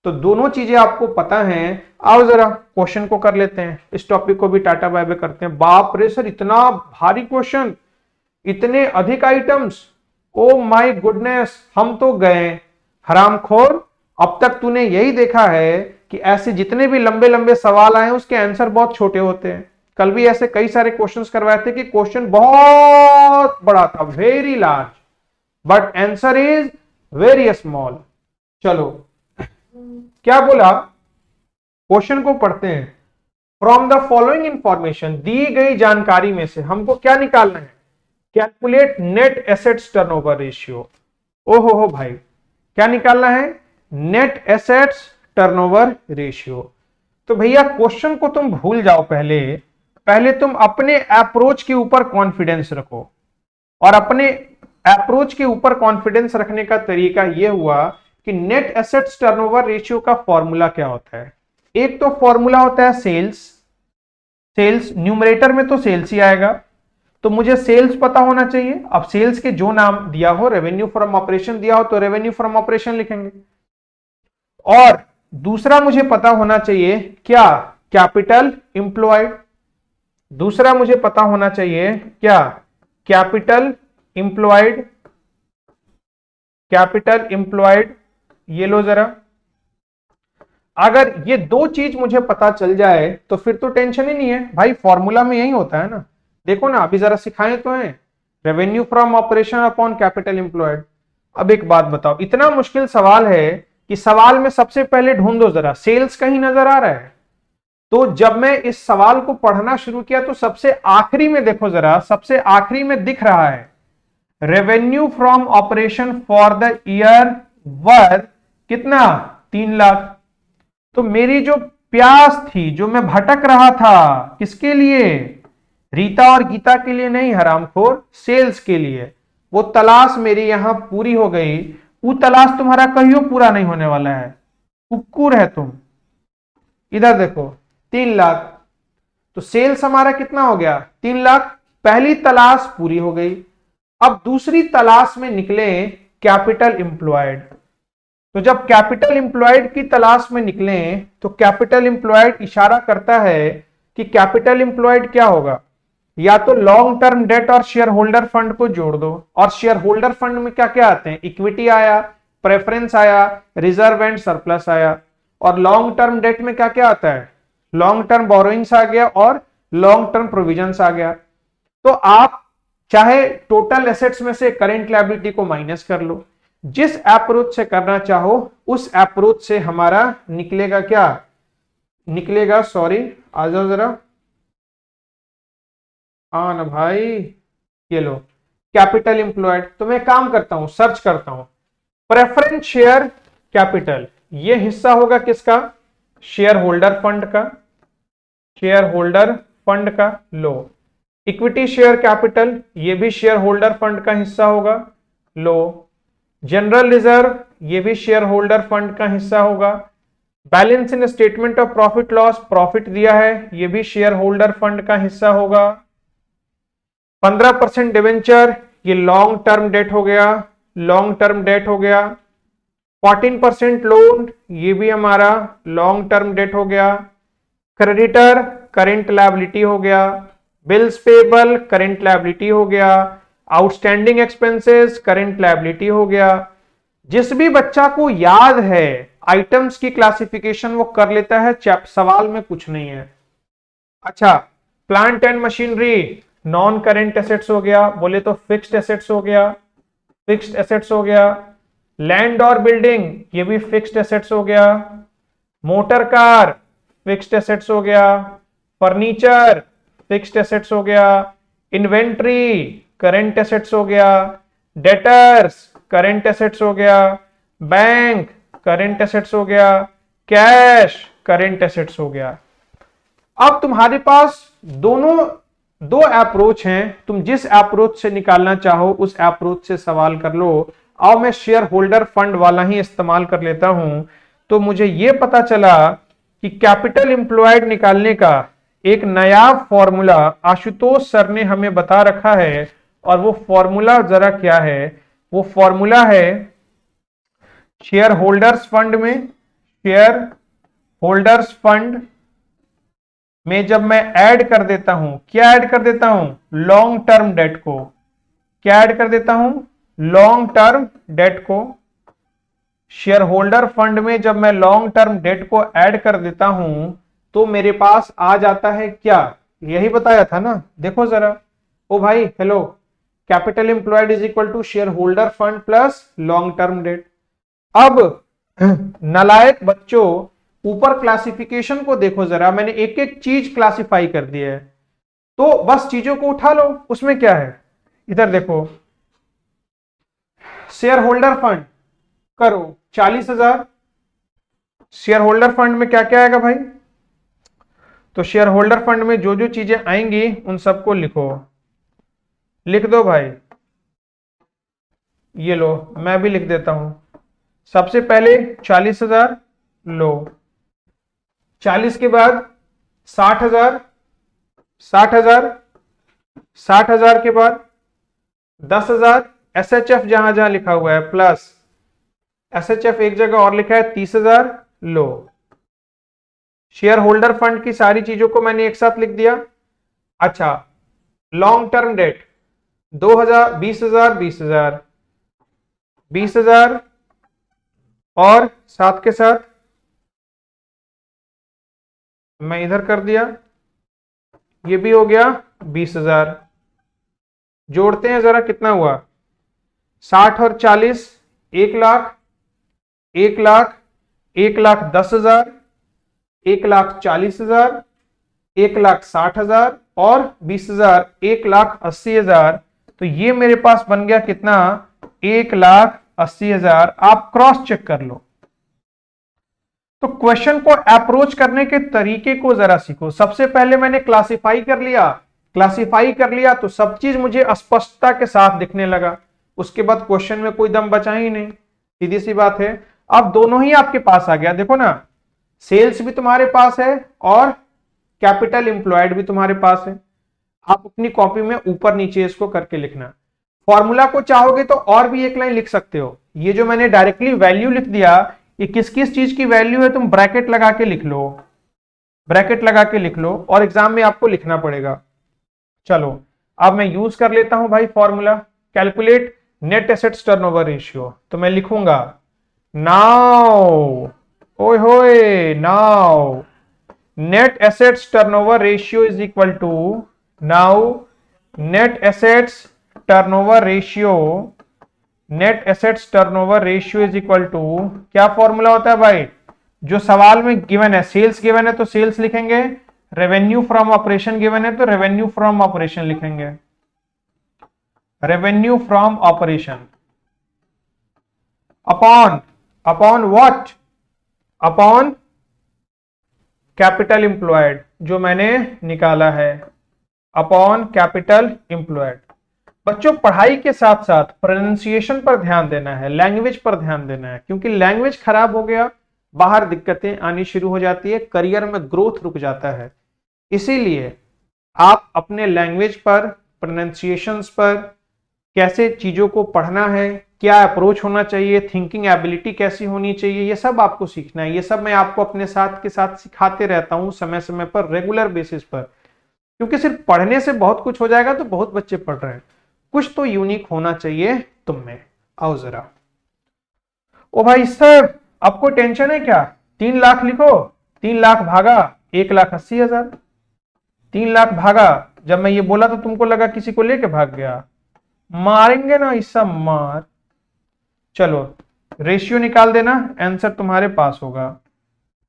तो दोनों चीजें आपको पता हैं। आओ जरा क्वेश्चन को कर लेते हैं, इस टॉपिक को भी टाटा बाय बाय करते हैं। बाप रे सर, इतना भारी क्वेश्चन, इतने अधिक आइटम्स, ओ माय गुडनेस, हम तो गए हरामखोर। अब तक तूने यही देखा है कि ऐसे जितने भी लंबे लंबे सवाल आए उसके आंसर बहुत छोटे होते हैं। कल भी ऐसे कई सारे क्वेश्चंस करवाए थे कि क्वेश्चन बहुत बड़ा था, very large, but answer is very small. चलो क्या बोला, क्वेश्चन को पढ़ते हैं। फ्रॉम द फॉलोइंग इंफॉर्मेशन, दी गई जानकारी में से हमको क्या निकालना है, calculate net assets turnover ratio. ओहो हो भाई, क्या निकालना है, नेट एसेट्स टर्नओवर रेशियो। तो भैया क्वेश्चन को तुम भूल जाओ, पहले तुम अपने अप्रोच के ऊपर कॉन्फिडेंस रखो। और अपने अप्रोच के ऊपर कॉन्फिडेंस रखने का तरीका यह हुआ कि नेट एसेट्स टर्नओवर रेशियो का फॉर्मूला क्या होता है। एक तो फॉर्मूला होता है सेल्स न्यूमरेटर में तो सेल्स ही आएगा, तो मुझे सेल्स पता होना चाहिए। अब सेल्स के जो नाम दिया हो, रेवेन्यू फ्रॉम ऑपरेशन दिया हो तो रेवेन्यू फ्रॉम ऑपरेशन लिखेंगे। और दूसरा मुझे पता होना चाहिए क्या, कैपिटल एम्प्लॉयड। दूसरा मुझे पता होना चाहिए क्या, कैपिटल एम्प्लॉयड। ये लो जरा, अगर ये दो चीज मुझे पता चल जाए तो फिर तो टेंशन ही नहीं है भाई, फॉर्मूला में यही होता है ना। देखो ना, अभी जरा सिखाए तो हैं, revenue from operation upon capital employed. अब एक बात बताओ, इतना मुश्किल सवाल है कि सवाल में सबसे पहले ढूंढो जरा, सेल्स कहीं नजर आ रहा है। तो जब मैं इस सवाल को पढ़ना शुरू किया तो सबसे आखिरी में देखो जरा, सबसे आखिरी में दिख रहा है revenue from operation for the year वर कितना, 3 लाख। तो मेरी जो प्यास थी, जो मैं भटक रहा था, किसके लिए, रीता और गीता के लिए नहीं हरामखोर, सेल्स के लिए, वो तलाश मेरी यहां पूरी हो गई। वो तलाश तुम्हारा कहियो पूरा नहीं होने वाला है, कुक्कुर है तुम। इधर देखो 3 लाख, तो सेल्स हमारा कितना हो गया, 3 लाख। पहली तलाश पूरी हो गई। अब दूसरी तलाश में निकले कैपिटल एम्प्लॉयड। तो जब कैपिटल एम्प्लॉयड की तलाश में निकले तो कैपिटल एम्प्लॉयड इशारा करता है कि कैपिटल एम्प्लॉयड क्या होगा, या तो लॉन्ग टर्म डेट और शेयर होल्डर फंड को जोड़ दो। और शेयर होल्डर फंड में क्या क्या आते हैं, इक्विटी आया, प्रेफरेंस आया, रिजर्व एंड सरप्लस आया। और लॉन्ग टर्म डेट में क्या क्या आता है, लॉन्ग टर्म बोरोइंग्स आ गया और लॉन्ग टर्म प्रोविजंस आ गया। तो आप चाहे टोटल एसेट्स में से करेंट लायबिलिटी को माइनस कर लो, जिस अप्रोच से करना चाहो उस अप्रोच से हमारा निकलेगा क्या, निकलेगा, सॉरी आ जाओ जरा, हाँ ना भाई, ये लो कैपिटल एम्प्लॉयड। तो मैं काम करता हूं, सर्च करता हूं प्रेफरेंस शेयर कैपिटल, ये हिस्सा होगा किसका, शेयर होल्डर फंड का, शेयर होल्डर फंड का। लो इक्विटी शेयर कैपिटल, ये भी शेयर होल्डर फंड का हिस्सा होगा। लो जनरल रिजर्व, ये भी शेयर होल्डर फंड का हिस्सा होगा। Balance in statement of profit loss, profit दिया है, ये भी शेयर होल्डर फंड का हिस्सा होगा। 15% डिवेंचर, ये लॉन्ग टर्म डेट हो गया, लॉन्ग टर्म डेट हो गया। 14% लोन, ये भी हमारा लॉन्ग टर्म डेट हो गया। क्रेडिटर करेंट लायबिलिटी हो गया। बिल्स पेबल करेंट लायबिलिटी हो गया। आउटस्टैंडिंग एक्सपेंसेस करेंट लायबिलिटी हो गया। जिस भी बच्चा को याद है आइटम्स की क्लासिफिकेशन वो कर लेता है, सवाल में कुछ नहीं है। अच्छा, plant and machinery non current assets हो गया, बोले तो फिक्स्ड एसेट्स हो गया, फिक्स्ड एसेट्स हो गया। लैंड और बिल्डिंग, ये भी फिक्स्ड एसेट्स हो गया। मोटर कार फिक्स्ड एसेट्स हो गया। फर्नीचर फिक्स्ड एसेट्स हो गया। इन्वेंट्री करेंट एसेट्स हो गया। डेटर्स करेंट एसेट्स हो गया। बैंक करेंट एसेट्स हो गया। कैश करेंट एसेट्स हो गया। अब तुम्हारे पास दोनों दो अप्रोच हैं, तुम जिस अप्रोच से निकालना चाहो उस अप्रोच से सवाल कर लो। आओ मैं शेयर होल्डर फंड वाला ही इस्तेमाल कर लेता हूं। तो मुझे यह पता चला कि कैपिटल एम्प्लॉयड निकालने का एक नया फॉर्मूला आशुतोष सर ने हमें बता रखा है, और वो फॉर्मूला जरा क्या है? वो फॉर्मूला है शेयर होल्डर्स फंड में, शेयर होल्डर्स फंड में जब मैं ऐड कर देता हूं, क्या ऐड कर देता हूं? लॉन्ग टर्म डेट को। क्या ऐड कर देता हूं? लॉन्ग टर्म डेट को। शेयर होल्डर फंड में जब मैं लॉन्ग टर्म डेट को ऐड कर देता हूं तो मेरे पास आ जाता है क्या? यही बताया था ना, देखो जरा। ओ भाई hello, capital employed is equal to share holder fund plus long term debt. अब नालायक बच्चों, ऊपर क्लासिफिकेशन को देखो जरा, मैंने एक एक चीज क्लासिफाई कर दी है, तो बस चीजों को उठा लो। उसमें क्या है, इधर देखो, शेयर होल्डर फंड करो 40,000। शेयर होल्डर फंड में क्या क्या आएगा भाई? तो शेयर होल्डर फंड में जो जो चीजें आएंगी उन सबको लिखो, लिख दो भाई। ये लो, मैं भी लिख देता हूं। सबसे पहले 40,000 लो, 40 के बाद 60,000, 60,000, 60,000 के बाद 10,000, SHF जहां जहां लिखा हुआ है प्लस SHF एक जगह और लिखा है 30,000 लो। शेयर होल्डर फंड की सारी चीजों को मैंने एक साथ लिख दिया। अच्छा, लॉन्ग टर्म डेट 2,000, 20,000, 20,000, 20,000 और साथ के साथ मैं इधर कर दिया, ये भी हो गया 20,000। जोड़ते हैं जरा, कितना हुआ? 60 और 40 1 लाख, 1 लाख, 1,10,000, 1,40,000, 1,60,000 और 20,000, 1,80,000। तो ये मेरे पास बन गया कितना? 1,80,000। आप क्रॉस चेक कर लो। तो क्वेश्चन को अप्रोच करने के तरीके को जरा सीखो। सबसे पहले मैंने क्लासिफाई कर लिया, क्लासिफाई कर लिया तो सब चीज मुझे स्पष्टता के साथ दिखने लगा। उसके बाद क्वेश्चन में कोई दम बचा ही नहीं, सीधी सी बात है। अब दोनों ही आपके पास आ गया, देखो ना, सेल्स भी तुम्हारे पास है और कैपिटल एम्प्लॉयड भी तुम्हारे पास है। आप अपनी कॉपी में ऊपर नीचे इसको करके लिखना। फॉर्मूला को चाहोगे तो और भी एक लाइन लिख सकते हो। ये जो मैंने डायरेक्टली वैल्यू लिख दिया, ये किस किस चीज की वैल्यू है, तुम ब्रैकेट लगा के लिख लो, ब्रैकेट लगा के लिख लो, और एग्जाम में आपको लिखना पड़ेगा। चलो अब मैं यूज कर लेता हूं भाई formula, calculate net assets turnover ratio. तो मैं लिखूंगा नाउ, ओए होए, now net assets turnover ratio is equal to, now net assets turnover ratio, net assets turnover ratio is equal to, क्या फॉर्मूला होता है भाई? जो सवाल में गिवन है, सेल्स गिवन है तो सेल्स लिखेंगे, रेवेन्यू फ्रॉम ऑपरेशन गिवन है तो रेवेन्यू फ्रॉम ऑपरेशन लिखेंगे, revenue from operation upon, upon what? Upon capital employed जो मैंने निकाला है, अपॉन कैपिटल एम्प्लॉयड। बच्चों पढ़ाई के साथ साथ प्रोनाउंसिएशन पर ध्यान देना है, लैंग्वेज पर ध्यान देना है, क्योंकि लैंग्वेज खराब हो गया बाहर दिक्कतें आनी शुरू हो जाती है, करियर में ग्रोथ रुक जाता है। इसीलिए आप अपने लैंग्वेज पर, प्रोनाउंसिएशंस पर, कैसे चीजों को पढ़ना है, क्या अप्रोच होना चाहिए, थिंकिंग एबिलिटी कैसी होनी चाहिए, ये सब आपको सीखना है। ये सब मैं आपको अपने साथ के साथ सिखाते रहता हूं समय समय पर, रेगुलर बेसिस पर, क्योंकि सिर्फ पढ़ने से बहुत कुछ हो जाएगा तो बहुत बच्चे पढ़ रहे हैं, कुछ तो यूनिक होना चाहिए तुम में। आओ जरा। ओ भाई सर, आपको टेंशन है क्या? 3 लाख लिखो, 3 लाख भागा 1,80,000, 3 लाख भागा, जब मैं ये बोला तो तुमको लगा किसी को लेके भाग गया, मारेंगे ना इससा मार। चलो रेशियो निकाल देना, आंसर तुम्हारे पास होगा,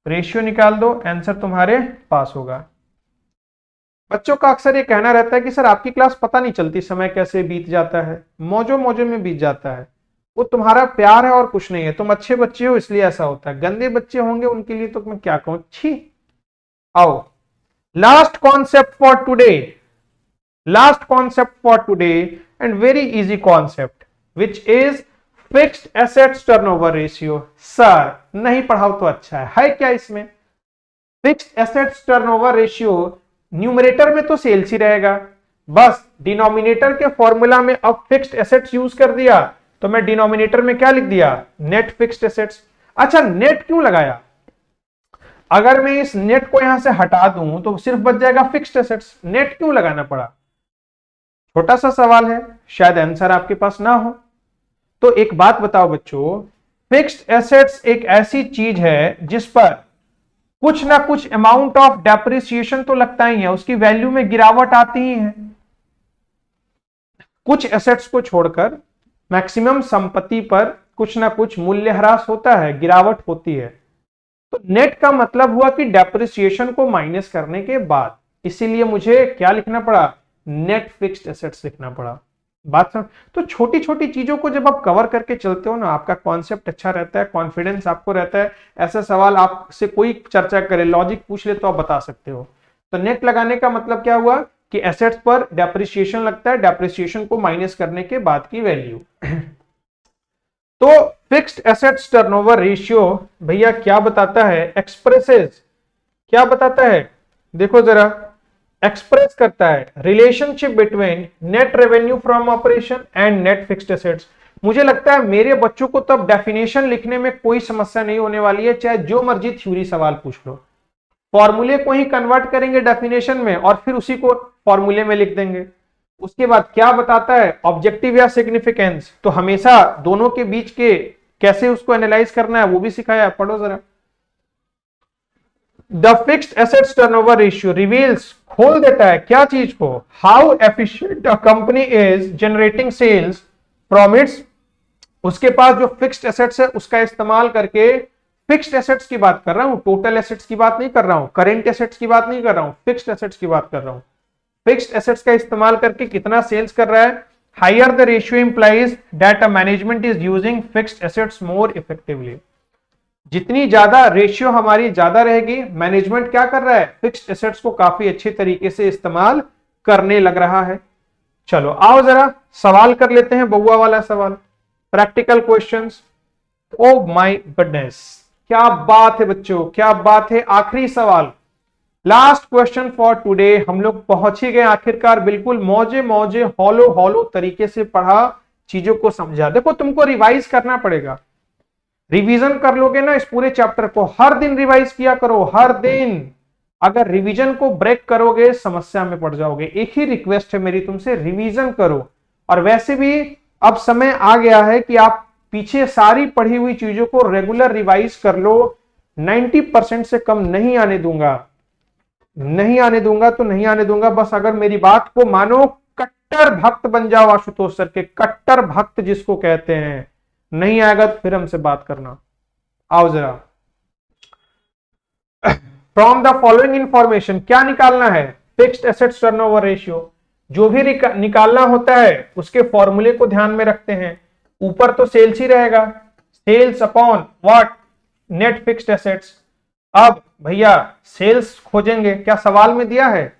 रेशियो निकाल दो, आंसर तुम्हारे पास होगा। बच्चों का अक्सर ये कहना रहता है कि सर आपकी क्लास पता नहीं चलती समय कैसे बीत जाता है, मौजों मौजों में बीत जाता है। वो तुम्हारा प्यार है और कुछ नहीं है, तुम अच्छे बच्चे हो इसलिए ऐसा होता है, गंदे बच्चे होंगे उनके लिए तो मैं क्या कहूं, छी। आओ Last concept for today. Last concept for today and very easy concept which is fixed assets turnover ratio. Sir नहीं पढ़ाओ तो अच्छा है क्या इसमें? Fixed assets turnover ratio numerator में तो सेल्स ही रहेगा, बस डिनोमिनेटर के फॉर्मूला में अब फिक्स्ड एसेट्स यूज कर दिया तो मैं डिनोमिनेटर में क्या लिख दिया? Net fixed assets. अच्छा नेट क्यों लगाया? अगर मैं इस नेट को यहां से हटा दूं तो सिर्फ बच जाएगा फिक्स्ड एसेट्स। नेट क्यों लगाना पड़ा? छोटा सा सवाल है, शायद आंसर आपके पास ना हो। तो एक बात बताओ बच्चों, फिक्स्ड एसेट्स एक ऐसी चीज है जिस पर कुछ ना कुछ अमाउंट ऑफ डेप्रिसिएशन तो लगता ही है, उसकी वैल्यू में गिरावट आती ही है। कुछ एसेट्स को छोड़कर मैक्सिमम संपत्ति पर कुछ ना कुछ मूल्यह्रास होता है, गिरावट होती है। तो नेट का मतलब हुआ कि डेप्रिसिएशन को माइनस करने के बाद, इसीलिए मुझे क्या लिखना पड़ा? नेट फिक्स्ड एसेट्स लिखना पड़ा। बात समझ? तो छोटी छोटी चीजों को जब आप कवर करके चलते हो ना, आपका कॉन्सेप्ट अच्छा रहता है, कॉन्फिडेंस आपको रहता है। ऐसा सवाल आपसे कोई चर्चा करे, लॉजिक पूछ ले तो आप बता सकते हो। तो नेट लगाने का मतलब क्या हुआ कि एसेट्स पर डेप्रिसिएशन लगता है, डेप्रिसिएशन को माइनस करने के बाद की वैल्यू। तो फिक्स्ड एसेट्स टर्नओवर रेशियो भैया क्या बताता है? एक्सप्रेसेस क्या बताता है? देखो जरा, एक्सप्रेस करता है relationship between net revenue from operation and net fixed assets. मुझे लगता है मेरे बच्चों को तब डेफिनेशन लिखने में कोई समस्या नहीं होने वाली है, चाहे जो मर्जी थ्योरी सवाल पूछ लो। फॉर्मूले को ही कन्वर्ट करेंगे डेफिनेशन में और फिर उसी को फॉर्मूले में लिख देंगे। उसके बाद क्या बताता है? ऑब्जेक्टिव या सिग्निफिकेंस, तो हमेशा दोनों के बीच के कैसे उसको एनालाइज करना है वो भी सिखाया। पढ़ो जरा। The fixed assets turnover ratio reveals, खोल देता है क्या चीज को? How efficient a company is generating sales from its, उसके पास जो फिक्स्ड एसेट्स है उसका इस्तेमाल करके, फिक्स्ड एसेट्स की बात कर रहा हूं, टोटल एसेट्स की बात नहीं कर रहा हूं, करेंट एसेट्स की बात नहीं कर रहा हूं, फिक्स्ड एसेट्स की बात कर रहा हूं। फिक्स्ड एसेट्स का इस्तेमाल करके कितना सेल्स कर रहा है? Higher the ratio implies that a management is using fixed assets more effectively. जितनी ज्यादा रेशियो हमारी ज्यादा रहेगी, मैनेजमेंट क्या कर रहा है? फिक्स्ड एसेट्स को काफी अच्छे तरीके से इस्तेमाल करने लग रहा है। चलो आओ जरा सवाल कर लेते हैं, बउआ वाला सवाल, practical questions. Oh my goodness, क्या बात है बच्चों, क्या बात है। आखिरी सवाल, लास्ट क्वेश्चन फॉर टुडे। हम लोग पहुंच ही गए आखिरकार, बिल्कुल मौजे मौजे हॉलो हॉलो तरीके से पढ़ा, चीजों को समझा। देखो तुमको रिवाइज करना पड़ेगा, रिवीजन कर लोगे ना इस पूरे चैप्टर को, हर दिन रिवाइज किया करो, हर दिन। अगर रिवीजन को ब्रेक करोगे समस्या में पड़ जाओगे। एक ही रिक्वेस्ट है मेरी तुमसे, रिवीजन करो। और वैसे भी अब समय आ गया है कि आप पीछे सारी पढ़ी हुई चीजों को रेगुलर रिवाइज कर लो। 90% से कम नहीं आने दूंगा, नहीं आने दूंगा तो नहीं आने दूंगा। बस अगर मेरी बात को मानो, कट्टर भक्त बन जाओ आशुतोष सर के, कट्टर भक्त जिसको कहते हैं। नहीं आएगा तो फिर हमसे बात करना। आओ जरा, फ्रॉम द फॉलोइंग इंफॉर्मेशन क्या निकालना है? Fixed assets turnover ratio. जो भी निकालना होता है उसके फॉर्मूले को ध्यान में रखते हैं। ऊपर तो सेल्स ही रहेगा, sales upon what? Net fixed assets. अब भैया सेल्स खोजेंगे, क्या सवाल में दिया है?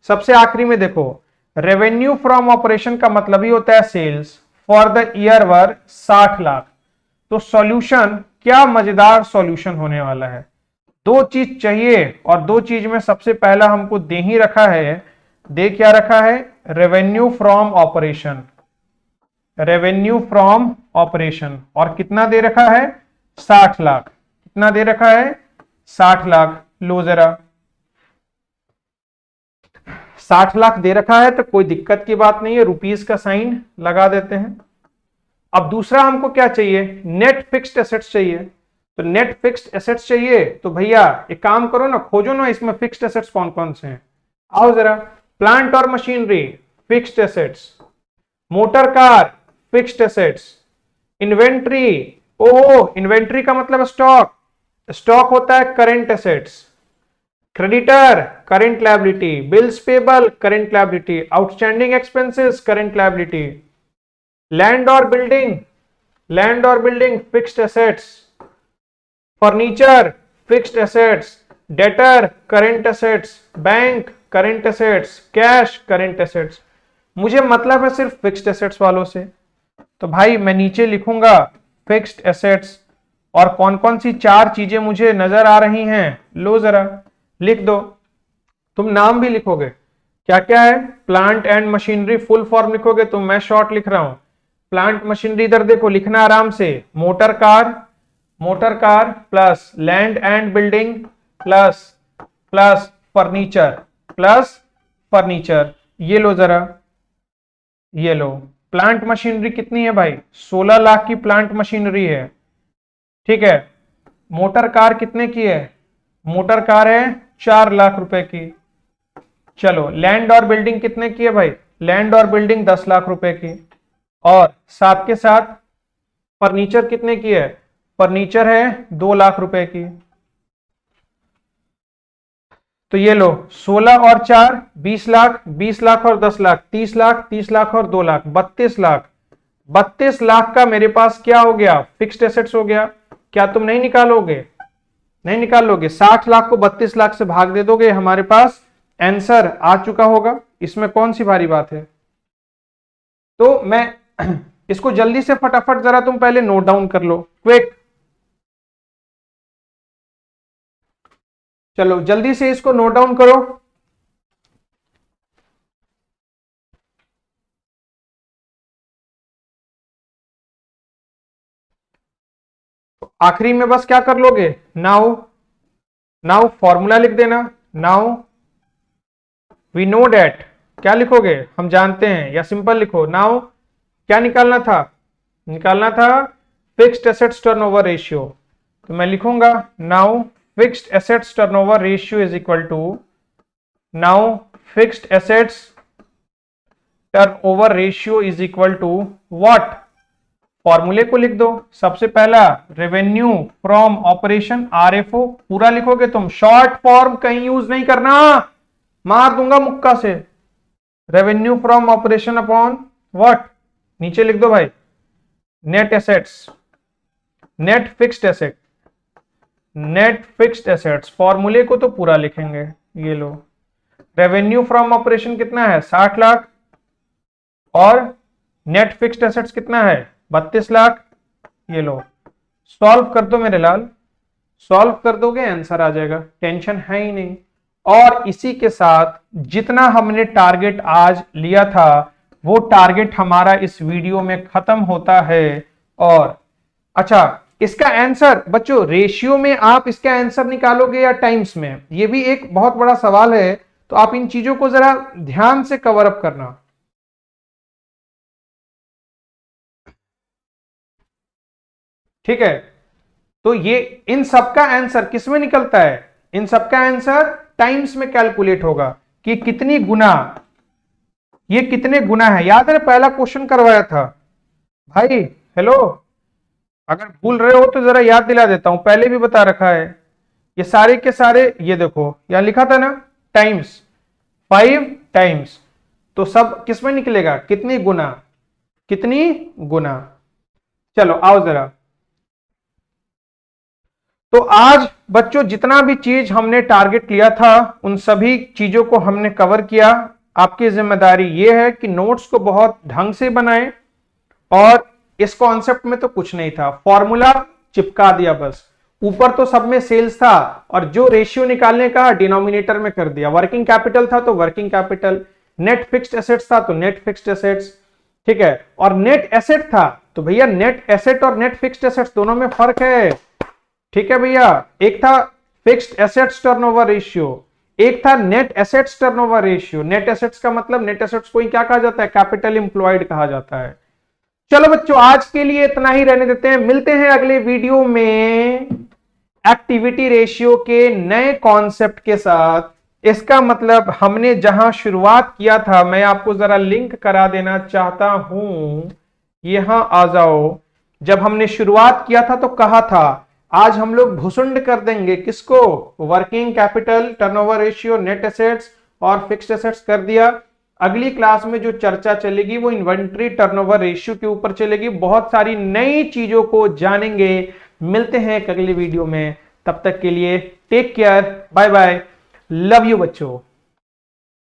सबसे आखिरी में देखो, रेवेन्यू फ्रॉम ऑपरेशन का मतलब ही होता है sales, for the year were 60 lakh. तो सॉल्यूशन, क्या मजेदार सॉल्यूशन होने वाला है। दो चीज चाहिए और दो चीज में सबसे पहला हमको दे ही रखा है। दे क्या रखा है? Revenue from operation, revenue from operation. और कितना दे रखा है? 60 लाख। कितना दे रखा है? 60 लाख। लो जरा, 60 लाख दे रखा है तो कोई दिक्कत की बात नहीं है, रुपीस का साइन लगा देते हैं। अब दूसरा हमको क्या चाहिए? नेट फिक्स्ड एसेट्स चाहिए। तो नेट फिक्स्ड एसेट्स चाहिए तो भैया एक काम करो ना, खोजो ना इसमें फिक्स्ड एसेट्स कौन कौन से हैं। आओ जरा, प्लांट और machinery fixed assets, motor car fixed assets, inventory, ओहो इन्वेंट्री का मतलब स्टॉक, स्टॉक होता है current assets, creditor current liability, bills payable current liability, outstanding expenses current liability, land और बिल्डिंग, लैंड और building fixed assets, furniture fixed assets, debtor current assets, bank current assets, cash current assets. मुझे मतलब है सिर्फ फिक्स्ड एसेट्स वालों से। तो भाई मैं नीचे लिखूंगा फिक्स्ड एसेट्स, और कौन कौन सी चार चीजें मुझे नजर आ रही हैं, लो जरा लिख दो। तुम नाम भी लिखोगे, क्या क्या है, plant and machinery full form लिखोगे, तो मैं शॉर्ट लिख रहा हूं। प्लांट मशीनरी इधर देखो लिखना आराम से, motor car plus land and building plus plus furniture. ये लो जरा, ये लो। प्लांट मशीनरी कितनी है भाई, 16 लाख की प्लांट मशीनरी है, ठीक है। मोटर कार कितने की है, मोटर कार है 4 लाख रुपए की। चलो लैंड और बिल्डिंग कितने की है भाई, लैंड और बिल्डिंग 10 लाख रुपए की। और साथ के साथ फर्नीचर कितने की है, फर्नीचर है 2 लाख रुपए की। तो ये लो 16 और 4 20 लाख, 20 लाख और 10 लाख 30 लाख, 30 लाख और 2 लाख 32 लाख। 32 लाख का मेरे पास क्या हो गया, फिक्स्ड एसेट्स हो गया। क्या तुम नहीं निकालोगे, नहीं निकालोगे? 60 लाख को 32 लाख से भाग दे दोगे, हमारे पास आंसर आ चुका होगा। इसमें कौन सी भारी बात है। तो मैं इसको जल्दी से फटाफट जरा तुम पहले नोट डाउन कर लो, क्विक। चलो जल्दी से इसको नोट डाउन करो। आखिरी में बस क्या कर लोगे, नाउ फॉर्मूला लिख देना। नाउ वी नो डेट, क्या लिखोगे, हम जानते हैं, या सिंपल लिखो। नाउ क्या निकालना था, निकालना था फिक्स्ड एसेट्स टर्नओवर रेशियो। तो मैं लिखूंगा now fixed assets turnover ratio is equal to, now fixed assets turnover ratio is equal to what, फॉर्मूले को लिख दो। सबसे पहला रेवेन्यू फ्रॉम ऑपरेशन, आरएफओ पूरा लिखोगे तुम, शॉर्ट फॉर्म कहीं यूज नहीं करना, मार दूंगा मुक्का से। Revenue from operation upon what, नीचे लिख दो भाई net assets, net fixed asset, net fixed assets. फॉर्मूले को तो पूरा लिखेंगे, ये लो। रेवेन्यू फ्रॉम ऑपरेशन कितना है 60 लाख, और नेट फिक्स्ड एसेट्स कितना है 32 लाख। ये लो, सॉल्व कर दो मेरे लाल, सॉल्व कर दोगे आंसर आ जाएगा, टेंशन है ही नहीं। और इसी के साथ जितना हमने टारगेट आज लिया था वो टारगेट हमारा इस वीडियो में खत्म होता है। और अच्छा, इसका आंसर बच्चों रेशियो में आप इसका आंसर निकालोगे या टाइम्स में, ये भी एक बहुत बड़ा सवाल है। तो आप इन चीजों को जरा ध्यान से कवर अप करना। ठीक है, तो ये इन सबका आंसर किस में निकलता है, इन सबका आंसर टाइम्स में कैलकुलेट होगा कि कितनी गुना, ये कितने गुना है। याद है पहला क्वेश्चन करवाया था भाई, हेलो, अगर भूल रहे हो तो जरा याद दिला देता हूं, पहले भी बता रखा है। ये सारे के सारे, ये देखो यहां लिखा था ना टाइम्स, 5 टाइम्स, तो सब किस में निकलेगा, कितनी गुना, कितनी गुना। चलो आओ जरा, तो आज बच्चों जितना भी चीज हमने टारगेट लिया था उन सभी चीजों को हमने कवर किया। आपकी जिम्मेदारी ये है कि नोट्स को बहुत ढंग से बनाएं, और इस कॉन्सेप्ट में तो कुछ नहीं था, फॉर्मूला चिपका दिया बस, ऊपर तो सब में सेल्स था, और जो रेशियो निकालने का डिनोमिनेटर में कर दिया। वर्किंग कैपिटल था तो working capital, net fixed assets था तो नेट फिक्स्ड एसेट्स, ठीक है, और नेट एसेट था तो भैया नेट एसेट और नेट फिक्स्ड एसेट्स दोनों में फर्क है। ठीक है भैया, एक था फिक्स्ड एसेट्स टर्नओवर रेशियो, एक था net assets turnover ratio. Net assets का मतलब, नेट एसेट्स को ही क्या कहा जाता है, कैपिटल एम्प्लॉयड कहा जाता है। चलो बच्चों आज के लिए इतना ही रहने देते हैं, मिलते हैं अगले वीडियो में एक्टिविटी रेशियो के नए कॉन्सेप्ट के साथ। इसका मतलब हमने जहां शुरुआत किया था, मैं आपको जरा लिंक करा देना चाहता हूं, यहां आ जाओ। जब हमने शुरुआत किया था तो कहा था आज हम लोग भुसुंड कर देंगे किसको, working capital, turnover ratio, net assets और फिक्स्ड एसेट्स कर दिया। अगली क्लास में जो चर्चा चलेगी वो इन्वेंट्री टर्नओवर रेशियो के ऊपर चलेगी, बहुत सारी नई चीजों को जानेंगे। मिलते हैं एक अगली वीडियो में, तब तक के लिए take care, bye bye, love you बच्चों।